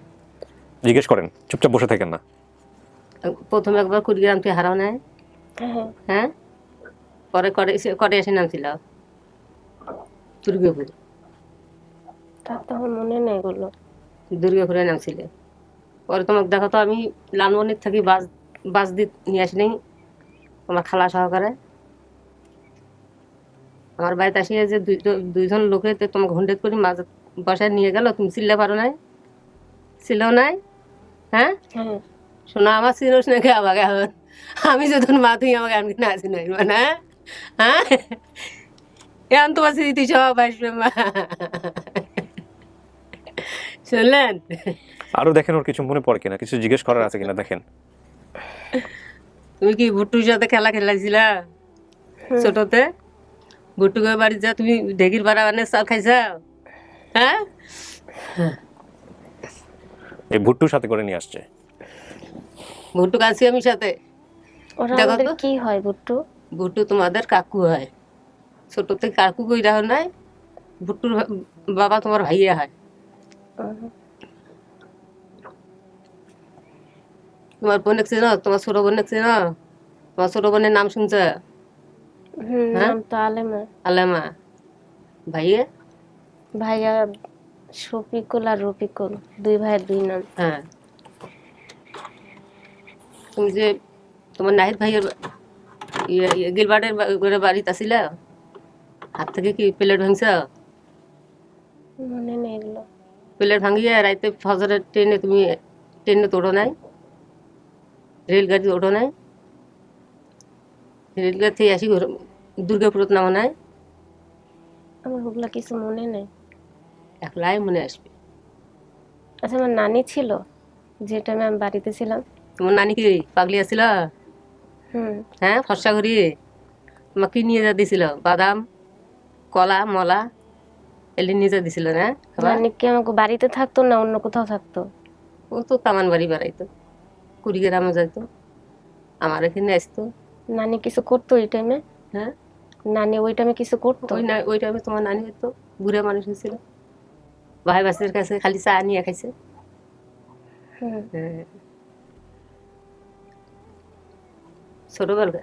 জিজ্ঞেস করেন, চুপচাপ বসে থাকেন না। প্রথম একবার কুড়িগ্রাম থেকে হারাও নেয়। হ্যাঁ, পরে করে এসে নামছিল দুর্গাপুর। তার তো আমার মনে নেই এগুলো। দুর্গাপুরে নামছিল। পরে তোমাকে দেখো তো আমি লালমনির থেকে বাস দিয়ে নিয়ে আসি নাই আমার খালা সহকারে। আমার বাড়িতে আসিয়ে যে দুইজন লোকে তোমাকে হন্ডেট করে মাঝ বসায় নিয়ে গেল, তুমি চিল্লা পারো নাই? ছিলও নাই? হ্যাঁ, শোনা আমার চিনোস নাকি আমাকে এখন? আমি যখন মা তুই আমাকে আমি না আছি নাই মানে। হ্যাঁ, এখন তোমার স্মৃতি সব আসবে মা। শুনলেন? আরো দেখেন ওর কিছু মনে পড়ে কিনা, কিছু জিজ্ঞেস করার আছে কিনা দেখেন। তুমি কি ভুট্টুর সাথে খেলা খেলাইছিলা ছোটতে? ভুট্টুকে বাড়ি যা তুমি ঢেকির ভাড়া বানিয়ে চাল খাইছাও? হ্যাঁ, এই ভুট্টুর সাথে করে নিয়ে আসছে। ভুট্টু আছি আমি সাথে। ওরা দেখো আমাদের তো। কি হয় ভুট্টু? ভুট্টু তোমাদের কাকু হয়। ছোট থেকে কাকু কইরা হয় নাই, ভুট্টুর বাবা তোমার ভাইয়া হয়। তোমার বোন দেখছে না? তোমার ছোট বোন দেখছে না? তোমার ছোট বোনের নাম শুনছে? নাম তো আলেমা। আলেমা। ভাইয়া? ভাইয়া শফিকুল আর রফিকুল, 2 ভাইয়ের 2 নাম। হ্যাঁ। তুমি যে তোমার নাহিদ ভাইয়ের গিলবার্ডের বাড়িতে আসিলা, হাত থেকে কি প্লেট ভাঙছ? মনে নেই এগুলো। প্লেট ভাঙিয়ে রাইতে ফজরের ট্রেনে তো ওঠো নাই? রেলগাড়ি ওঠো নাই? রেলগাড়ি থেকে আসি দুর্গাপুরত নামো নাই? আমার ওগুলো কিছু মনে নেই। একলাই মনে আসবে। আচ্ছা, আমার নানি ছিল যে টাইমে আমি বাড়িতে ছিলাম। তোমার নানি কি পাগলি আসছিল? হ্যাঁ, ফর্সা করি তোমার কি নিয়ে যা দিছিল? বাদাম, কলা, মলা এলি নিয়ে যা দিছিল না? নানি কি আমাকে বাড়িতে থাকতো না অন্য কোথাও থাকতো? ও তো তামান বাড়ি বেড়াইতো, কুড়িগ্রামে যাইতো, আমার এখানে আসতো। নানি কিছু করতো ওই টাইমে? হ্যাঁ, নানি ওই টাইমে কিছু করতো? ওই টাইমে তোমার নানি হইতো বুড়া মানুষ হয়েছিল, ভাই বাসের কাছে খালি চা নিয়ে খাইছে। ছোটবেলা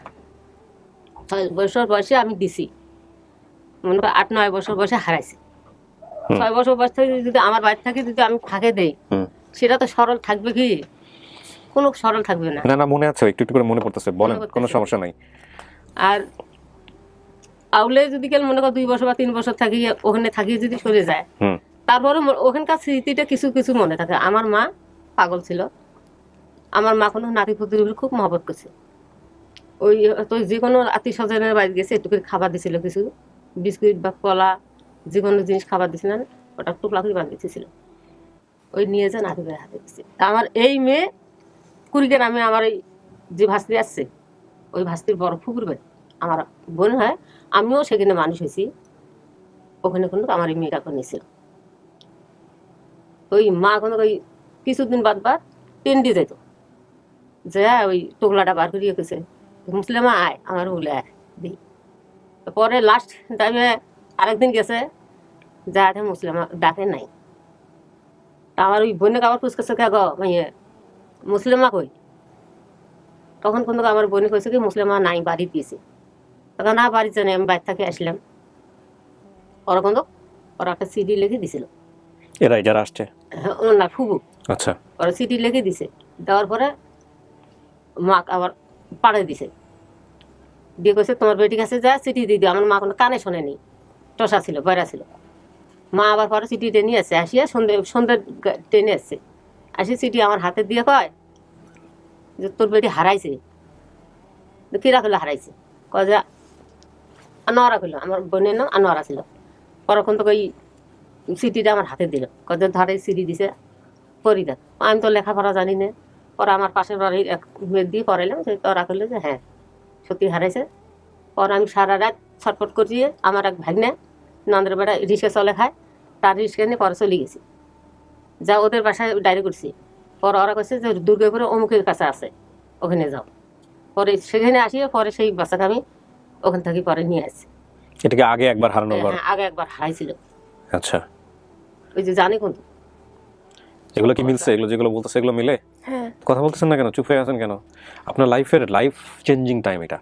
6 বছর বয়সে আমি দিছি, মনে করো 8-9 বছর বয়সে হারাইছি। 6 বছর বয়স থেকে যদি আমার বাড়ি থাকে যদি আমি ফাঁকে দেই, সেটা তো সরল থাকবে কি? কোনো সরল থাকবে না। না মনে আছে, একটু একটু করে মনে পড়তেছে, বলেন, কোনো সমস্যা নাই। আর আউলে যদি কেন মনে করো 2 বছর বা 3 বছর থাকি ওখানে থাকি যদি সরে যায়, তারপরে ওখানকার স্মৃতিটা কিছু কিছু মনে থাকে। আমার মা পাগল ছিল, আমার মা কোনো নাতি পুতির খুব মহব্বত করছে। ওই তো যে কোনো আত্মীয় স্বজনের বাড়ি গেছে একটু করে খাবার দিছিল, কিছু বিস্কুট বা কলা যে কোনো জিনিস খাবার দিছিল না, ওটা টুকলা করে বানিয়ে দিয়েছিল, ওই নিয়ে যা নাতি ভাইয়ের হাতে দিচ্ছে। আমার এই মেয়ে কুড়িগ্রামে আমার ওই যে ভাস্তি আসছে, ওই ভাস্তির বড় ফুকুর বাড়ি আমার বোন হয়, আমিও সেখানে মানুষ হয়েছি। ওখানে কোনো আমার এই মেয়েটা নিয়েছিল। ওই মা কোনো ওই কিছুদিন বাদ ট্রেন দিয়ে যেত, যে ওই টোকলাটা বার করিয়ে গেছে মুসলিমা আয় আমার বলে দিই। পরে লাস্ট টাইমে আরেকদিন গেছে, যা মুসলিমা ডাকে নাই। তা আমার ওই বোনকে আবার পুষকেছে কে গো মাইয়ে মুসলিমা কই? তখন কিন্তু আমার বোনে কইছে কি মুসলিমা নাই, বাড়ি দিয়েছে। তখন না বাড়ির জন্য আমি বাইরে থেকে আসলাম। ওরা কিন্তু ওরা একটা সিডি লিখে দিছিল, এরাই যারা আসছে না ফুবু। আচ্ছা, ওরা সিডি লিখে দিছে, দেওয়ার পরে মা আবার পাড়ে দিছে, দিয়ে কইছে তোমার বেটি কাছে যা চিঠি দিয়ে দিও। আমার মা কোনো কানে শোনেনি, টসা ছিল, বাইরা ছিল। মা আবার পরে চিঠি টেনে আসছে, আসিয়া সন্ধ্যে টেনে আসছে, আসি চিঠি আমার হাতে দিয়ে কয় যে তোর বেটি হারাইছে। কিরা করলে হারাইছে? কয় যে আনোয়ারা করলো, আমার বোনের নাম আনোয়ারা ছিল। পরক্ষণ তো ওই চিঠিটা আমার হাতে দিল, কয় যে ধরে চিঠি দিছে পড়ি দেখ। আমি তো লেখাপড়া জানি না। পরে আমার পাশের বাড়ির এক মেয়ে দিয়ে পড়াইলাম, যে তোরা করলো যে হ্যাঁ সত্যি হারাইছে। পরে আমি সারা রাত ছটফট করছি। আমার এক ভাগ্নে নন্দের বেড়া রিক্সা চলে খায়, তার রিক্সা নিয়ে পরে চলে গেছি, যা ওদের বাসায় ডায়েরি করছি। পরে ওরা কইছে যে দুর্গাপুরে অমুকের কাছে আছে, ওখানে যাও। পরে সেখানে আসিয়ে পরে সেই বাচ্চাকে আমি ওখান থেকে পরে নিয়ে আসছি। এটাকে আগে একবার হারানোর পর? হ্যাঁ, আগে একবার হারাইছিল। আচ্ছা, ওই যে জানি কিন্তু এগুলো কি মিলছে? এগুলো যেগুলো বলতেছে এগুলো মিলে? হ্যাঁ। কথা বলতেছেন না কেন? চুপ হয়ে আছেন কেন? আপনার লাইফের লাইফ চেঞ্জিং টাইম এটা।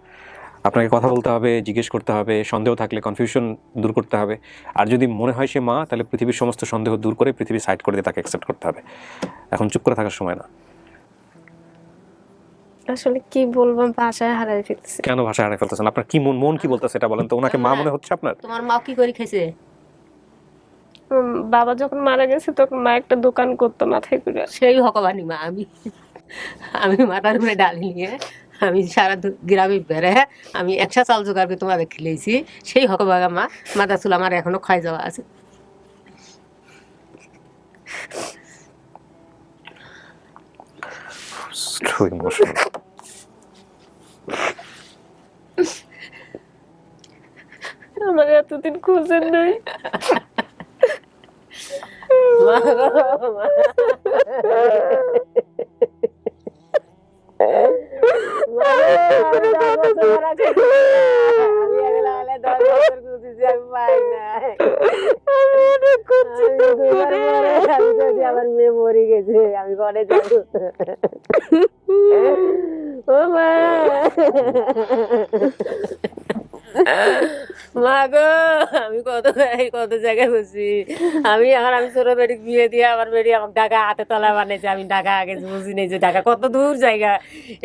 আপনাকে কথা বলতে হবে, জিজ্ঞেস করতে হবে, সন্দেহ থাকলে কনফিউশন দূর করতে হবে। আর যদি মনে হয় সে মা, তাহলে পৃথিবীর সমস্ত সন্দেহ দূর করে পৃথিবী সাইড করে দিয়ে তাকে অ্যাকসেপ্ট করতে হবে। এখন চুপ করে থাকার সময় না। আসলে কি বলবো, ভাষায় হারাই ফেলতেছি। কেন ভাষা হারিয়ে ফেলতেছেন? আপনার কি মন কি বলতেছে এটা বলেন তো। ওনাকে মা মনে হচ্ছে আপনার? তোমার মা কি করে খেয়েছে? বাবা যখন মারা গেছে তখন মা একটা দোকান করতো মাথায় করে। সেই ভগবানই মা। আমি মাথার উপরে ডালি নিয়ে আমি সারা গ্রামে বেড়ে আমি 100 চাল জোগাড় করে তোমাদের খেলেছি। সেই হকবাগা মা, মাথা চুল আমার এখনো ক্ষয় যাওয়া আছে। আমার এতদিন খুঁজেন নাই। আমার মেয়ে মরে গেছে, আমি ঘরে যাবো। ও মা, মা গো, আমি কত জায়গায় বসছি। আমি ছোট বেটিকে বিয়ে দিয়ে আমার বেটি আমাকে ঢাকা হাতে তলা বানিয়েছে। আমি ঢাকা আগে বুঝি নেই যে ঢাকা কত দূর জায়গা।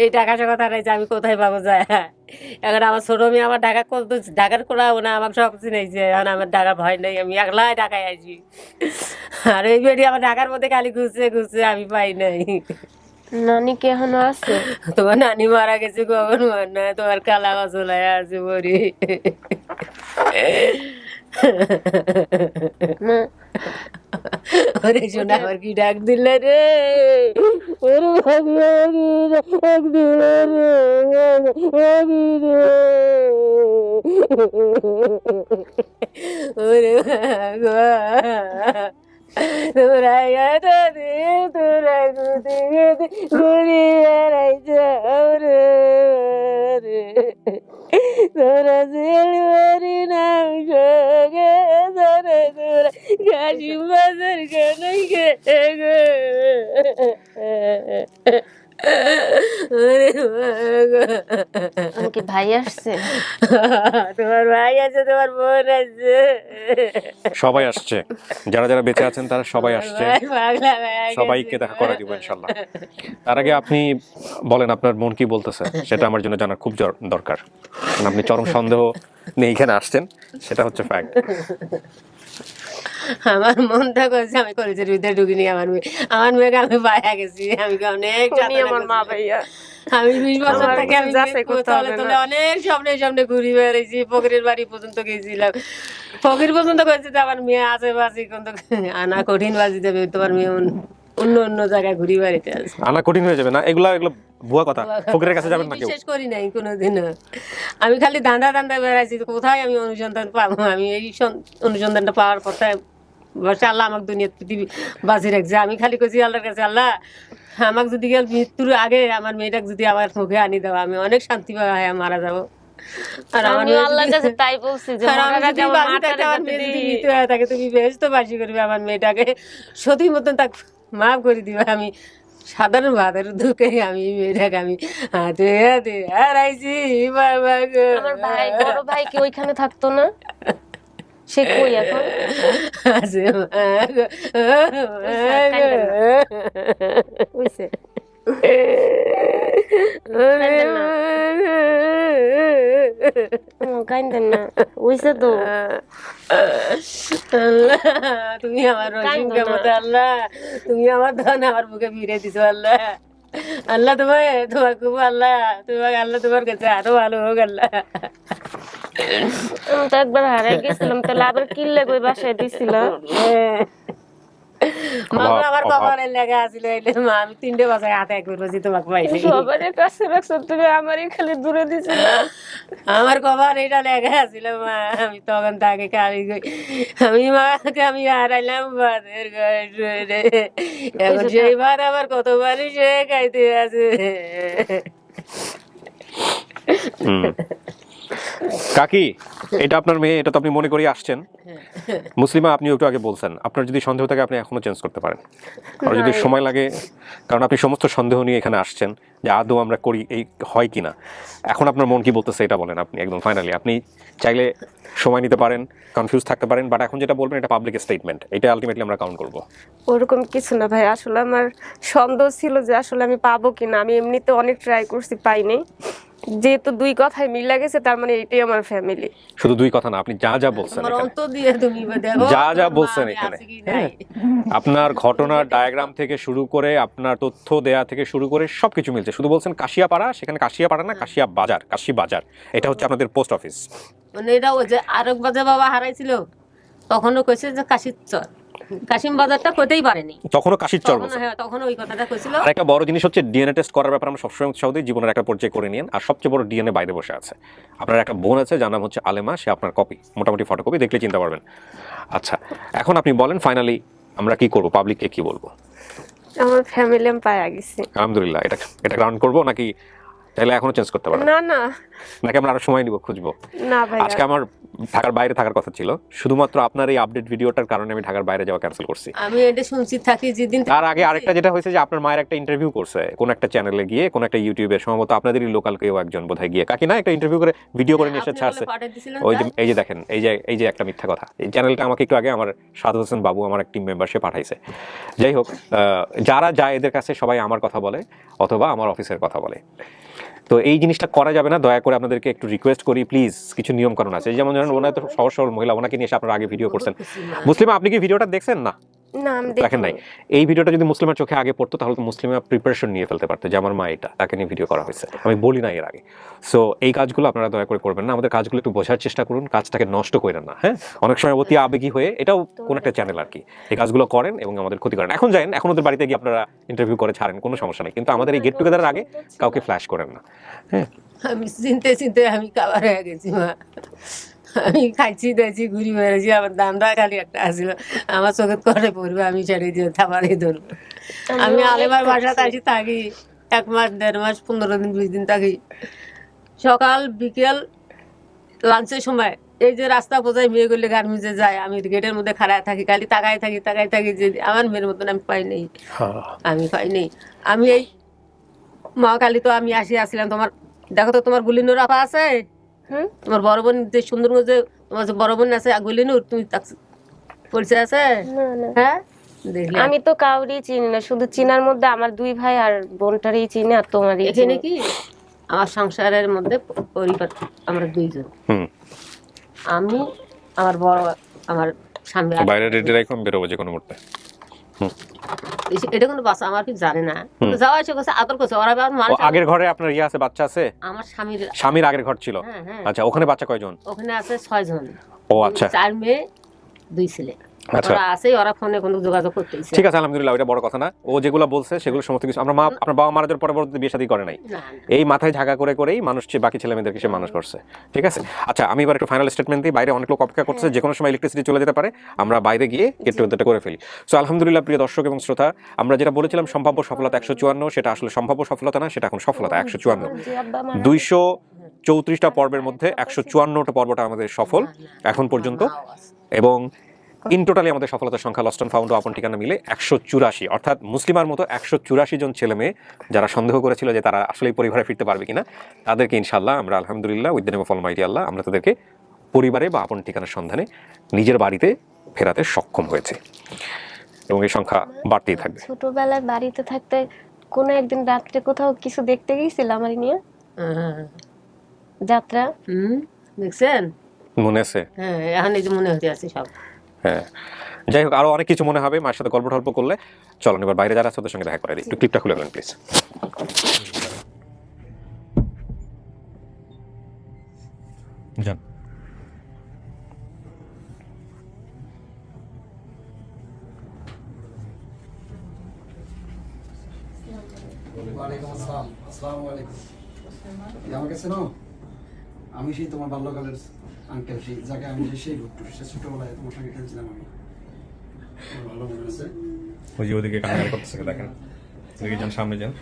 এই ঢাকা কথা রয়েছে, আমি কোথায় পাবো যায়। এখন আমার ছোট মেয়ে আমার ঢাকা কত ঢাকার করাবো না, আমাকে সব চিনেছে। এখন আমার ঢাকা ভয় নেই, আমি একলাই ঢাকায় আসি। আর এই বেটি আমার ঢাকার মধ্যে খালি ঘুরছে, আমি পাই নাই। নানি কি এখনো আছে? তোমার নানি মারা গেছে কখন? না, তোমার কালা চলে আছে বলি। ওরে শোনা, আবার কি ডাক দিলে রে? ওরে ভাবি ডাক দিলে রে, ওরে তোরা তোরা ঘুরি বেড়াইছে তোরা সিলবারি নাম সঙ্গে তোরা তোরা কাশিম বাজার কেন গো? আমাকে ভাই আসছে? তোমার ভাই আছে, তোমার বোন আছে, সবাই আসছে। যারা যারা বেঁচে আছেন তারা সবাই আসছে। সবাইকে দেখা করে দিব ইনশাল্লাহ। তার আগে আপনি বলেন আপনার মন কি বলতেছে, সেটা আমার জন্য জানা খুব দরকার। আপনি চরম সন্দেহ নিয়ে এখানে আসছেন, সেটা হচ্ছে ফ্যাক্ট। আমার মনটা করছে আমি কলেজের ভিতরে ঢুকিনি। আমার মেয়েকে আমি পাইয়া গেছি। আমি অনেক আমার মা ভাইয়া, আমি 20 বছর থেকে আমি তলে অনেক সামনে ঘুরি বেড়াইছি। ফকিরের বাড়ি পর্যন্ত গেছিলাম, ফকির পর্যন্ত করেছে যে আমার মেয়ে আছে বাসি, কিন্তু আনা কঠিন বাজি দেবে। তোমার মেয়ে অন্য জায়গায় ঘুরি বেড়াইতে আছে, আনা কঠিন হয়ে যাবে না? এগুলো ভুয়া কথা। ফকিরের কাছে যাবেন না কেউ? বিশেষ করি নাই কোনোদিনও। আমি খালি দান্দা বেড়াইছি, কোথায় আমি অনুসন্ধান পাবো। আমি এই অনুসন্ধানটা পাওয়ার কথা বসে আল্লাহ আমাকে দুনিয়া পৃথিবী বাঁচিয়ে রাখছে। আমি খালি কইছি আল্লাহর কাছে, আল্লাহ আমাকে যদি গেল মৃত্যুর আগে আমার মেয়েটাকে যদি আমার মুখে আনি দেওয়া, আমি অনেক শান্তি পাই, মারা যাবো। আর আমার আমিও আল্লাহর কাছে তাই বলছি যে আর আমি মরার যদি আগে আমার বাঁচি থাকতে, মাটারে আমার মেয়ে যদি যদি মৃত্যু হয়ে থাকে, তুমি বেহেশতবাসী করবে আমার মেয়েটাকে, সত্যি মতন তাকে মাফ করে দিবে। আমি সাধারণ ভাতের দুঃখে আমি মেয়েটাকে আমি হাতে হাতে হারাইছি বাবা গো। আমার ভাই বড় ভাই কি ওইখানে থাকতো না? সে কই এখন? আছে মা গো, হইছে কাইন্দেন না, হইছে তো। আল্লাহ তুমি আমার রসিমকে মতো, আল্লাহ তুমি আমার ধন আমার বুকে ফিরে দিছো আল্লাহ। আল্লাহ তোমার খুব আল্লাহ তোমার কাছে আরো ভালো হোক আল্লাহ। আমি তো একবার হারাই গেছিলাম, তাহলে আবার কিল্লে কই বাসায় দিছিল। মামা আমার কবরের লেখা আছিল, মা আমি 3টে বছর হাতে একবার বসি তোমাকে পাইনি। সবার কাছে রাখছো তুমি, আমারই খালি দূরে দিছিল। আমার কবর এটা লেখা আছিল মা, আমি তখন তাকে আমি মাকে আমি হারাইলাম ভাতের ঘরে। এখন সেই ভাত আমার কতবারই সে খাইতে আছে। কাকি, এটা আপনার মেয়ে, এটা তো আপনি মনে করিয়ে আসছেন। মুসলিমা, আপনি একটু আগে বলছেন আপনার যদি সন্দেহ থাকে আপনি এখনো চেঞ্জ করতে পারেন, আর যদি সময় লাগে, কারণ আপনি সমস্ত সন্দেহ নিয়ে এখানে আসছেন যে আদৌ আমরা করি এই হয় কিনা। এখন আপনার মন কি বলতেছে এটা বলেন আপনি একদম ফাইনালি। আপনি চাইলে সময় নিতে পারেন, কনফিউজ থাকতে পারেন, বাট এখন যেটা বলবেন এটা পাবলিক স্টেটমেন্ট, এটা আলটিমেটলি আমরা কাউন্ট করবো। ওরকম কিছু না ভাই, আসলে আমার সন্দেহ ছিল যে আসলে আমি পাবো কিনা। আমি এমনিতে অনেক ট্রাই করছি, পাইনি। যেহেতু 2 কথায় মিলা গেছে, তার মানে এটাই আমার ফ্যামিলি। শুধু 2 কথা না, আপনি যা যা বলছেন আমার এখানে, অন্তর দিয়ে তুমি দেখো যা যা বলছেন এখানে, হ্যাঁ, আপনার ঘটনার ডায়াগ্রাম থেকে শুরু করে আপনার তথ্য দেয়া থেকে শুরু করে সবকিছু মিলছে। শুধু বলছেন কাশিয়াপাড়া, সেখানে কাশিয়াপাড়া না কাশিয়া বাজার, কাশি বাজার, এটা হচ্ছে আপনাদের পোস্ট অফিস। মানে এটা ওই যে আরেক বাজার বাবা হারাইছিল, তখনও কইছে যে কাশির চর, কাশিম বাজারটা কইতেই পারেনি, তখনও কাশির চর বলছে। হ্যাঁ তখন ওই কথাটা কইছিল। আর একটা বড় জিনিস হচ্ছে ডিএনএ টেস্ট করার ব্যাপারে আমরা সবসময় উৎসাহ দিই, জীবনের একটা পর্যায়ে করে নিন। আর সবচেয়ে বড় ডিএনএ বাইরে বসে আছে, আপনার একটা বোন আছে যার নাম হচ্ছে আলেমা, সে আপনার কপি, মোটামুটি ফটোকপি, দেখলে চিন্তা পারবেন। আচ্ছা, এখন আপনি বলেন ফাইনালি আমরা কি করব, পাবলিককে কি বলবো? আমার ফ্যামিলি আমি পায়া গেছি, আলহামদুলিল্লাহ। এটা গ্রাউন্ড করবো নাকি তাহলে এখনো চেঞ্জ করতে পারেন? না না নাকি আমরা আরো সময় নিব খুঁজবো? না ভাই, আজকে আমার ঢাকার বাইরে থাকার কথা ছিল, শুধুমাত্র আপনার এই আপডেট ভিডিওটার কারণে আমি ঢাকার বাইরে যাওয়া ক্যান্সেল করছি। আমি এটা শুনছি থাকি যেদিন। তার আগে আরেকটা যেটা হয়েছে যে আপনার মায়ের একটা ইন্টারভিউ করছে কোন একটা চ্যানেলে গিয়ে, কোন একটা ইউটিউবে, সম্ভবত আপনাদেরই লোকাল কেউ একজন বোধহয় গিয়ে, কাকি না, একটা ইন্টারভিউ করে ভিডিও করে নিয়ে এসে ছাড়ছে। ওই যে এই যে দেখেন, এই যে একটা মিথ্যা কথা, এই চ্যানেলটা আমাকে একটু আগে আমার সাদ হোসেন বাবু, আমার এক টিম মেম্বার, সে পাঠাইছে। যাই হোক, যারা যায় এদের কাছে সবাই আমার কথা বলে অথবা আমার অফিসের কথা বলে। তো এই জিনিসটা করা যাবে না, দয়া করে আপনাদেরকে একটু রিকোয়েস্ট করি প্লিজ, কিছু নিয়মকানুন আছে। যেমন ধরেন ওনার তো সহজ সরল মহিলা, ওনাকে নিয়ে এসে আপনারা আগে ভিডিও করছেন। মুসলিমা, আপনি কি ভিডিওটা দেখছেন? না না আমি দেখেন নাই। এই ভিডিওটা যদি মুসলিমের চোখে আগে পড়তো তাহলে তো মুসলিমা প্রিপারেশন নিয়ে ফেলতে পারতো যে আমার মা এটা, তাকে নিয়ে ভিডিও করা হয়েছে, আমি বলি না এর আগে। সো এই কাজগুলো আপনারা দয়া করে করবেন না, আমাদের কাজগুলো একটু বোঝার চেষ্টা করুন, কাজটাকে নষ্ট করেন না। হ্যাঁ, অনেক সময় অতি আবেগী হয়ে, এটাও কোন একটা চ্যানেল আর কি, এই কাজগুলো করেন এবং আমাদের ক্ষতি করেন। এখন যাই, এখন ওদের বাড়িতে গিয়ে আপনারা ইন্টারভিউ করে ছাড়েন, কোনো সমস্যা নেই, কিন্তু আমাদের এই গেট টুগেদারের আগে কাউকে ফ্ল্যাশ করেন না। হ্যাঁ, আমি চিনতে আমি কাবার হয়ে গেছি মা, আমি খাইছি দিয়েছি ঘুরি বেড়েছি, আমার দামটা খালি একটা আসছিল, আমার চোখে করে পড়বে, আমি ছেড়ে দিয়ে থামারে ধরবো। আমি আলেমার বাসাতে আসি, থাকি 1 মাস 1.5 মাস 15 দিন 20 দিন থাকি। সকাল বিকেল লাঞ্চের সময় এই যে রাস্তা বোঝায় মেয়েগুলি গার্মেন্টসে যায়, আমি গেটের মধ্যে খাড়ায় থাকি, খালি তাকাই থাকি যে আমার মেয়ের মতন আমি পাই নেই, আমি পাই নেই। আমি এই মা কালী তো আমি আসছিলাম, তোমার দেখো তো তোমার গুলিনুর আপা আছে, তোমার বড় বোন যে সুন্দরগঞ্জে তোমার যে বড় বোন আছে গুলিনুর, তুমি পরিচয় আছে? হ্যাঁ, দেখলে আমি তো কাউরি চিনি না, শুধু চিনার মধ্যে আমার 2 ভাই আর বোনটারই চিনি, আর তোমারই এখানে কি আমার সংসারের মধ্যে পরিবার আমরা 2 জন, আমি আমার বড় আমার স্বামী, বাইরে রেডি রাখুন, বেরোবো যে কোনো মুহূর্তে। এটা কোনো বাচ্চা আমার কি জানে না, যাওয়া এসে করছে আদর করছে ওরা। আগের ঘরে আপনার ইয়ে আছে, বাচ্চা আছে? আমার স্বামীর আগের ঘর ছিল। আচ্ছা, ওখানে বাচ্চা কয়জন? ওখানে আছে 6 জন। ও আচ্ছা, 4 মেয়ে 2 ছেলে। আচ্ছা ওরা আছে, ওরা ফোনে কোনো যোগাযোগ করতেছে। ঠিক আছে, আলহামদুলিল্লাহ, ওটা বড় কথা না। ও যেগুলো বলছে সেগুলো সমস্ত কিছু আপনার বাবা মারা যাওয়ার পরবর্তীতে বিয়ে শাদী করে নাই, না, এই মাথায় ঝাঁকা করেই মানুষ বাকি ছেলে মেয়েদেরকে সে মানুষ করছে। ঠিক আছে, আচ্ছা আমি এবার একটু ফাইনাল স্টেটমেন্ট দিই। বাইরে অনেক লোক অপেক্ষা করছে, যে কোনো সময় ইলেকট্রিসিটি চলে যেতে পারে, আমরা বাইরে গিয়ে গেট টুগেদারটা করে ফেলি। সো আলহামদুলিল্লাহ প্রিয় দর্শক এবং শ্রোতা, আমরা যেটা বলেছিলাম সম্ভাব্য সফলতা 154, সেটা আসলে সম্ভাব্য সফলতা না, সেটা এখন সফলতা 154। 234টা পর্বের মধ্যে 154টা পর্বটা আমাদের সফল এখন পর্যন্ত, এবং ইন টোটালি আমাদের সফলতার সংখ্যা লস্ট অ্যান্ড ফাউন্ড ও আপন ঠিকানা মিলে 184, অর্থাৎ মুসলিমার মতো 184 জন ছেলে মেয়ে যারা সন্দেহ করেছিল যে তারা আসলে পরিবারে ফিরতে পারবে কিনা, তাদেরকে ইনশাআল্লাহ আমরা আলহামদুলিল্লাহ with the name of almighty Allah আমরা তাদেরকে পরিবারে বা আপন ঠিকানার সন্ধানে নিজের বাড়িতে ফেরাতে সক্ষম হয়েছে, এবং এই সংখ্যা বাড়তেই থাকবে। ছোটবেলায় বাড়িতে থাকতে কোনো একদিন রাত্রে কোথাও কিছু দেখতে গিয়েছিলাম আমার নিয়ে যাত্রা, দেখছেন? মনে আছে? হ্যাঁ, এখন এই যে মনে হতে আছে সব। হ্যাঁ, যাই হোক, আরো অনেক কিছু মনে হবে মায়ের সাথে গল্প টল্প করলে। চলুন এবার বাইরে যারা আছে ওদের সঙ্গে দেখা করে দিই। একটু ক্লিপটা খুলে নেন প্লিজ। যান। ওয়ালাইকুম আসসালাম। আসসালামু আলাইকুম। আমাকে চেনো? আমি সেই তোমার বাল্যকালের আঙ্কেল, সেই জায়গায় আমি সেই ছোটবেলায় তোমার সঙ্গে খেলছিলাম। আমি ভালো মনে আছে। ওই যে ওদিকে কান্নাকাটি করতেছে, দেখেন ওদিকে যান, সামনে যান।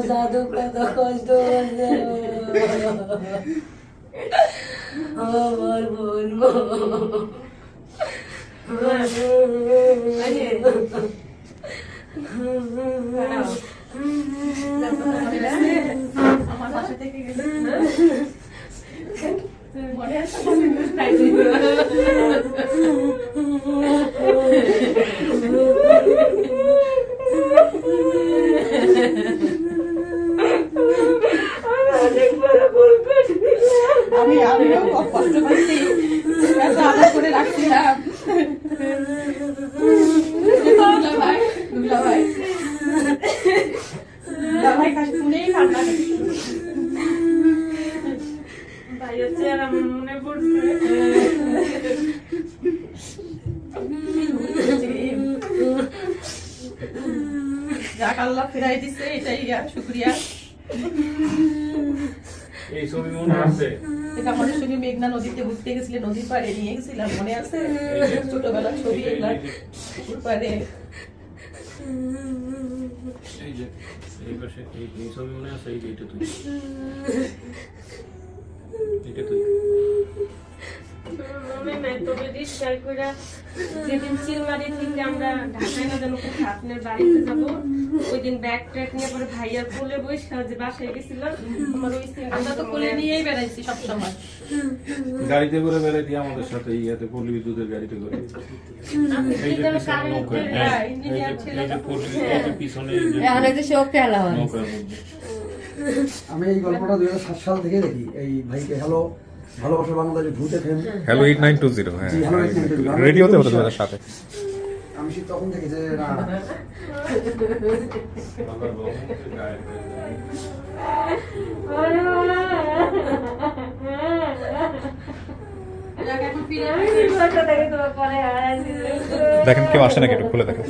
জাদু কত কষ্ট করছে আমার বলবো। আমার বাসা থেকে গেছে মনে আছে? আমিও খুব কষ্ট করছি, আদর করে রাখছিলাম। ভাই কাছে শুনেই কান্না ভাই হচ্ছে আর আমার মনে পড়ছে। যাক আল্লাহ ফেরাই দিছে, এটাই শুকরিয়া। এই ছবি মনে আছে? এটা আমাদের সঙ্গে মেঘনা নদীতে ঘুরতে গেছিলে, নদীর পাড়ে নিয়ে গেছিলাম, মনে আছে? ছোটবেলার ছবি এগুলা, পুকুর পাড়ে। এই যে এই পাশে এই ছবি মনে আছে? এইটা তুই, এটা তুই মনে নাই, তবে রিস্কার করে যেদিন চিলমারি থেকে আমরা ঢাকায় না যেন আপনার বাড়িতে যাবো, ওই দিন ব্যাগ ট্যাগ নিয়ে পরে ভাইয়ার কোলে বসে যে বাসায় গেছিলাম, আমার ওই আমরা তো কোলে নিয়েই বেড়াইছি সবসময়, গাড়িতে করে বেড়াইতি আমাদের সাথে, ইয়াতে পল্লী বিদ্যুতের গাড়িতে করে। এই যে পিছনে নৌকা, এই যে পিছনে নৌকার মধ্যে। আমি এই গল্পটা 2007 সাল থেকে দেখি। এই ভাইকে হ্যালো ভালোবাসা বাংলাদেশে ভূত এফএম, হ্যালো 8920, হ্যাঁ রেডিওতে হতো 2007-এ। আমি সেই তখন থেকে যে না দেখেন কেউ আসে নাকি, একটু খুলে দেখেন।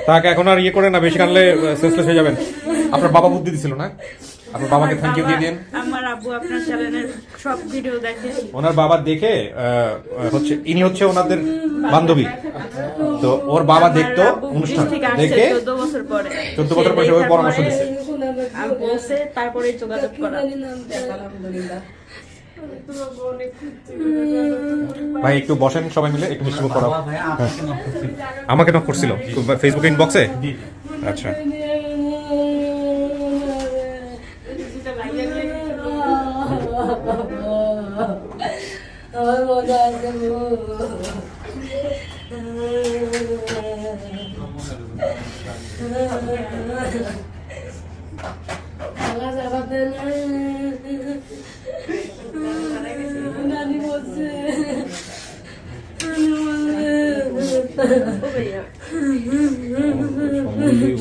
তাকে এখন আর ইয়ে করে না, বেশি কানলে সেন্সলেস হয়ে যাবেন। আপনার বাবা বুদ্ধি দিছিল না, আপনার বাবাকে থ্যাংক ইউ দিয়ে দিন। আমার আব্বু আপনার চ্যানেলের সব ভিডিও দেখে। ওনার বাবা দেখে হচ্ছে ইনি হচ্ছে ওনাদের বান্ধবী, তো ওর বাবা দেখতো অনুষ্ঠান দেখে 14 বছর পরে 14 বছর পরে ওই পরামর্শ দিচ্ছে। আর বলছে তারপরে যোগাযোগ করা। ভাই একটু বসেন সবাই মিলে, একটু মিষ্টি মুখ করাও। বাবা ভাই আপনাকে নক করছিল। আমাকে নক করছিল ফেসবুকে ইনবক্সে। আচ্ছা আমার মনে আছে আল্লাহ জানাতে নানি বলছে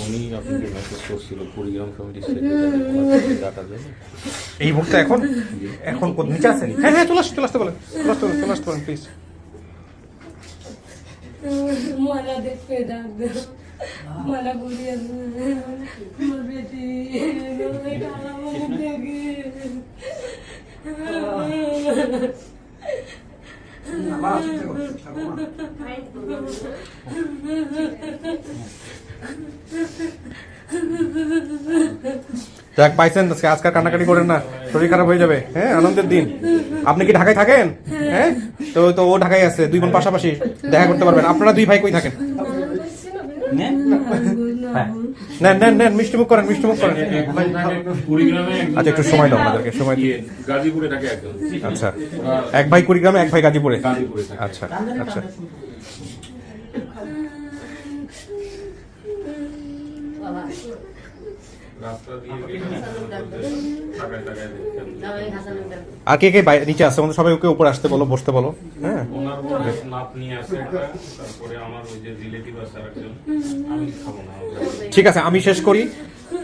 উনি আপনাকে মেসেজ করছিল কুড়িগ্রাম কমিটির সেক্রেটারি ডাটা দেন। এই মুহূর্তে এখন এখন নিচে আছেন? হ্যাঁ হ্যাঁ চলে আসতে বলেন, চলে আসতে বলেন প্লিজ। মালা দেখতে ডাকবে, মালা ঘুরিয়ে আমার বেটি দেখে যাক পাইছেন, আজকাল কান্নাকাটি করেন না, শরীর খারাপ হয়ে যাবে। হ্যাঁ আনন্দের দিন। আপনি কি ঢাকায় থাকেন? হ্যাঁ তো ও ঢাকায় আছে, দুই বোন পাশাপাশি দেখা করতে পারবেন। আপনারা দুই ভাই কই থাকেন? নেন হ্যাঁ নেন নেন নেন মিষ্টি মুখ করেন, মিষ্টি মুখ করেন। কুড়িগ্রামে আচ্ছা একটু সময় দাও আমাদেরকে, সময় দিয়ে। গাজীপুরে থাকে একজন। আচ্ছা এক ভাই কুড়িগ্রামে, এক ভাই গাজীপুরে। গাজীপুরে থাকে। আচ্ছা আচ্ছা রাস্তা দিয়ে টাকায় দেখতেন। আর কে কে নিচে আছে আমাদের সবাই, ওকে উপরে আসতে বলো, বসতে বলো। হ্যাঁ ওনার নাপ নিয়ে আসে একটা, তারপরে আমার ওই যে রিলেটিভ আছে আরেকজন। আমি খাবো না। ঠিক আছে আমি শেষ করি।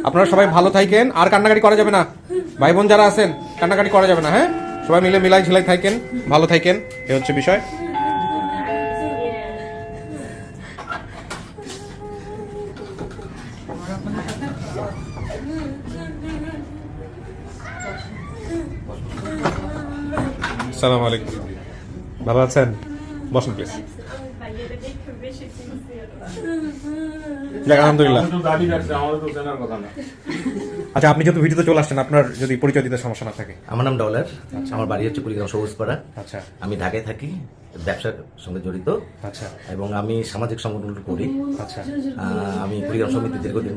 আপনারা সবাই ভালো থাকেন, আর কান্নাকাটি করা যাবে না। ভাই বোন যারা আছেন কান্নাকাটি করা যাবে না। হ্যাঁ সবাই মিলে মিলাই ঝিলাই থাকেন, ভালো থাকেন, এ হচ্ছে বিষয়। আসসালামু আলাইকুম, ভালো আছেন? বসুন প্লিজ। যাক আলহামদুলিল্লাহ। আমি তো দাবি রাখছি, আমাদের তো চেনার কথা না। আচ্ছা আপনি যেহেতু ভিডিওতে চলে আসছেন, আপনার যদি পরিচয় দিতে সমস্যা না থাকে। আমার নাম ডলার, আমার বাড়ি হচ্ছে কুড়িগ্রাম সবুজপাড়া। আচ্ছা আমি ঢাকায় থাকি, ব্যবসার সঙ্গে জড়িত। আচ্ছা এবং আমি সামাজিক সংগঠন করি। আচ্ছা আমি কুড়িগ্রাম সমিতি দীর্ঘদিন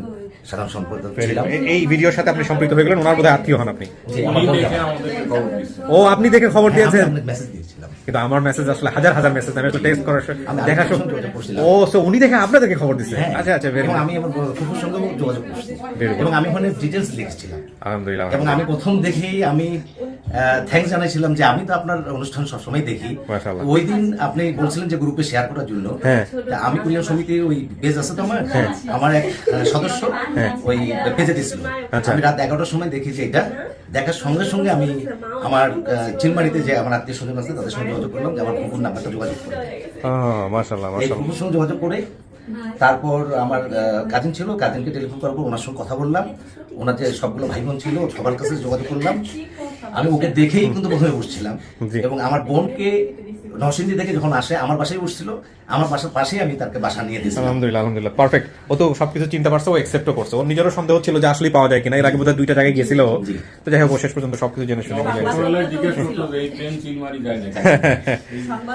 সাধারণ সম্পাদক ছিলাম। এই ভিডিওর সাথে আপনি সম্পৃক্ত হয়ে গেলেন, ওনার বোধহয় আত্মীয় হন আপনি। জি, আমার বোন দেখে জামাই। আমাদেরকে খবর দিচ্ছে। ও আপনি দেখে খবর দিয়েছেন? আমি আপনাকে মেসেজ দিয়েছিলাম। কিন্তু আমার মেসেজ আসলে হাজার হাজার মেসেজ, আমি একটু টেক্সট করার আমি দেখা আপনার সঙ্গে যোগাযোগ করছিলাম। ও সো উনি দেখে আপনাদেরকে খবর দিচ্ছে। হ্যাঁ। আচ্ছা আচ্ছা very এবং good. আমি আমার ফুফুর সঙ্গে যোগাযোগ করছি। Very good. এবং আমি ওখানে ডিটেলস লিখছিলাম। আলহামদুলিল্লাহ। এবং আমি প্রথম দেখেই আমি থ্যাঙ্কস জানাইছিলাম যে আমি তো আপনার অনুষ্ঠান সবসময় দেখি। মাশাআল্লাহ। ওই দিন আপনি বলছিলেন যে গ্রুপে শেয়ার করার জন্য। হ্যাঁ। তা আমি কুড়িগ্রাম সমিতির ওই পেজ আছে তো আমার এক সদস্য ওই পেজে দিয়েছিল। আচ্ছা। আমি রাত 11টার সময় দেখি যে এটা, দেখার সঙ্গে সঙ্গে আমি আমার চিনমারিতে যে আমার আত্মীয় স্বজন আছে তাদের সঙ্গে যোগাযোগ করলাম যে আমার কুকুর নাম্বারটা যোগাযোগ করে দেয়। মাশাআল্লাহ এই মাশাআল্লাহ। কুকুর সঙ্গে যোগাযোগ করে তারপর আমার কাজিন ছিল, কাজিনকে টেলিফোন করার পর ওনার সঙ্গে কথা বললাম। ওনার যে সবগুলো ভাই বোন ছিল সবার কাছে যোগাযোগ করলাম। আমি ওকে দেখেই কিন্তু প্রথমে বসছিলাম জি। এবং আমার বোনকে নরসিংদী থেকে যখন আসে আমার বাসায় উঠছিল, আমার বাসার পাশেই আমি তাকে বাসা নিয়ে দিয়েছিলাম। আলহামদুলিল্লাহ, আলহামদুলিল্লাহ, পারফেক্ট। ও তো সবকিছু চিন্তা পারছে, ও একসেপ্টও করছে। ওর নিজেরও সন্দেহ ছিল যে আসলেই পাওয়া যায় কিনা, এর আগে বোধহয় 2টা জায়গায় গিয়েছিল। তো যাই হোক, ও শেষ পর্যন্ত সবকিছু জেনে শুনে জিজ্ঞেস করতো যে এই ট্রেন চিনমারি যায় না,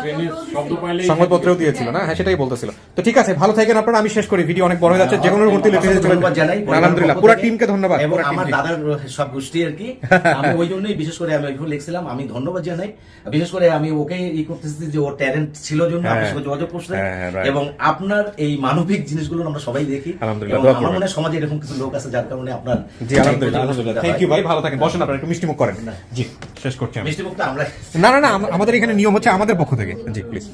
ট্রেনের শব্দ পাইলেই সংবাদপত্রেও দিয়েছিল না? হ্যাঁ, সেটাই বলতেছিল। তো ঠিক আছে, ভালো থাকেন আপনারা। আমি শেষ করি, ভিডিও অনেক বড় হয়ে যাচ্ছে। যে কোনো মুহূর্তে লিখে দিতে ধন্যবাদ জানাই আলহামদুলিল্লাহ, পুরো টিমকে ধন্যবাদ। এবং পুরো আমার টিমকে। দাদার সব গোষ্ঠী আর কি, আমি ওই জন্যই বিশেষ করে আমি ওইখানে লিখছিলাম, আমি ধন্যবাদ জানাই। বিশেষ করে আমি ওকে করতেছি যে ওর ট্যালেন্ট ছিল জন্য আপনার সঙ্গে যোগাযোগ করছে, এবং আপনার এই মানবিক জিনিসগুলো আমরা সবাই দেখি। আলহামদুলিল্লাহ, এবং আমার মনে হয় সমাজে এরকম কিছু লোক আছে যার কারণে আপনার। জি আলহামদুলিল্লাহ, আলহামদুলিল্লাহ, থ্যাংক ইউ ভাই, ভালো থাকেন। বসেন, আপনারা একটু মিষ্টি মুখ করেন। জি, শেষ করছি আমি। মিষ্টি মুখটা আমরা না, আমাদের এখানে নিয়ম হচ্ছে আমাদের পক্ষ থেকে। জি প্লিজ।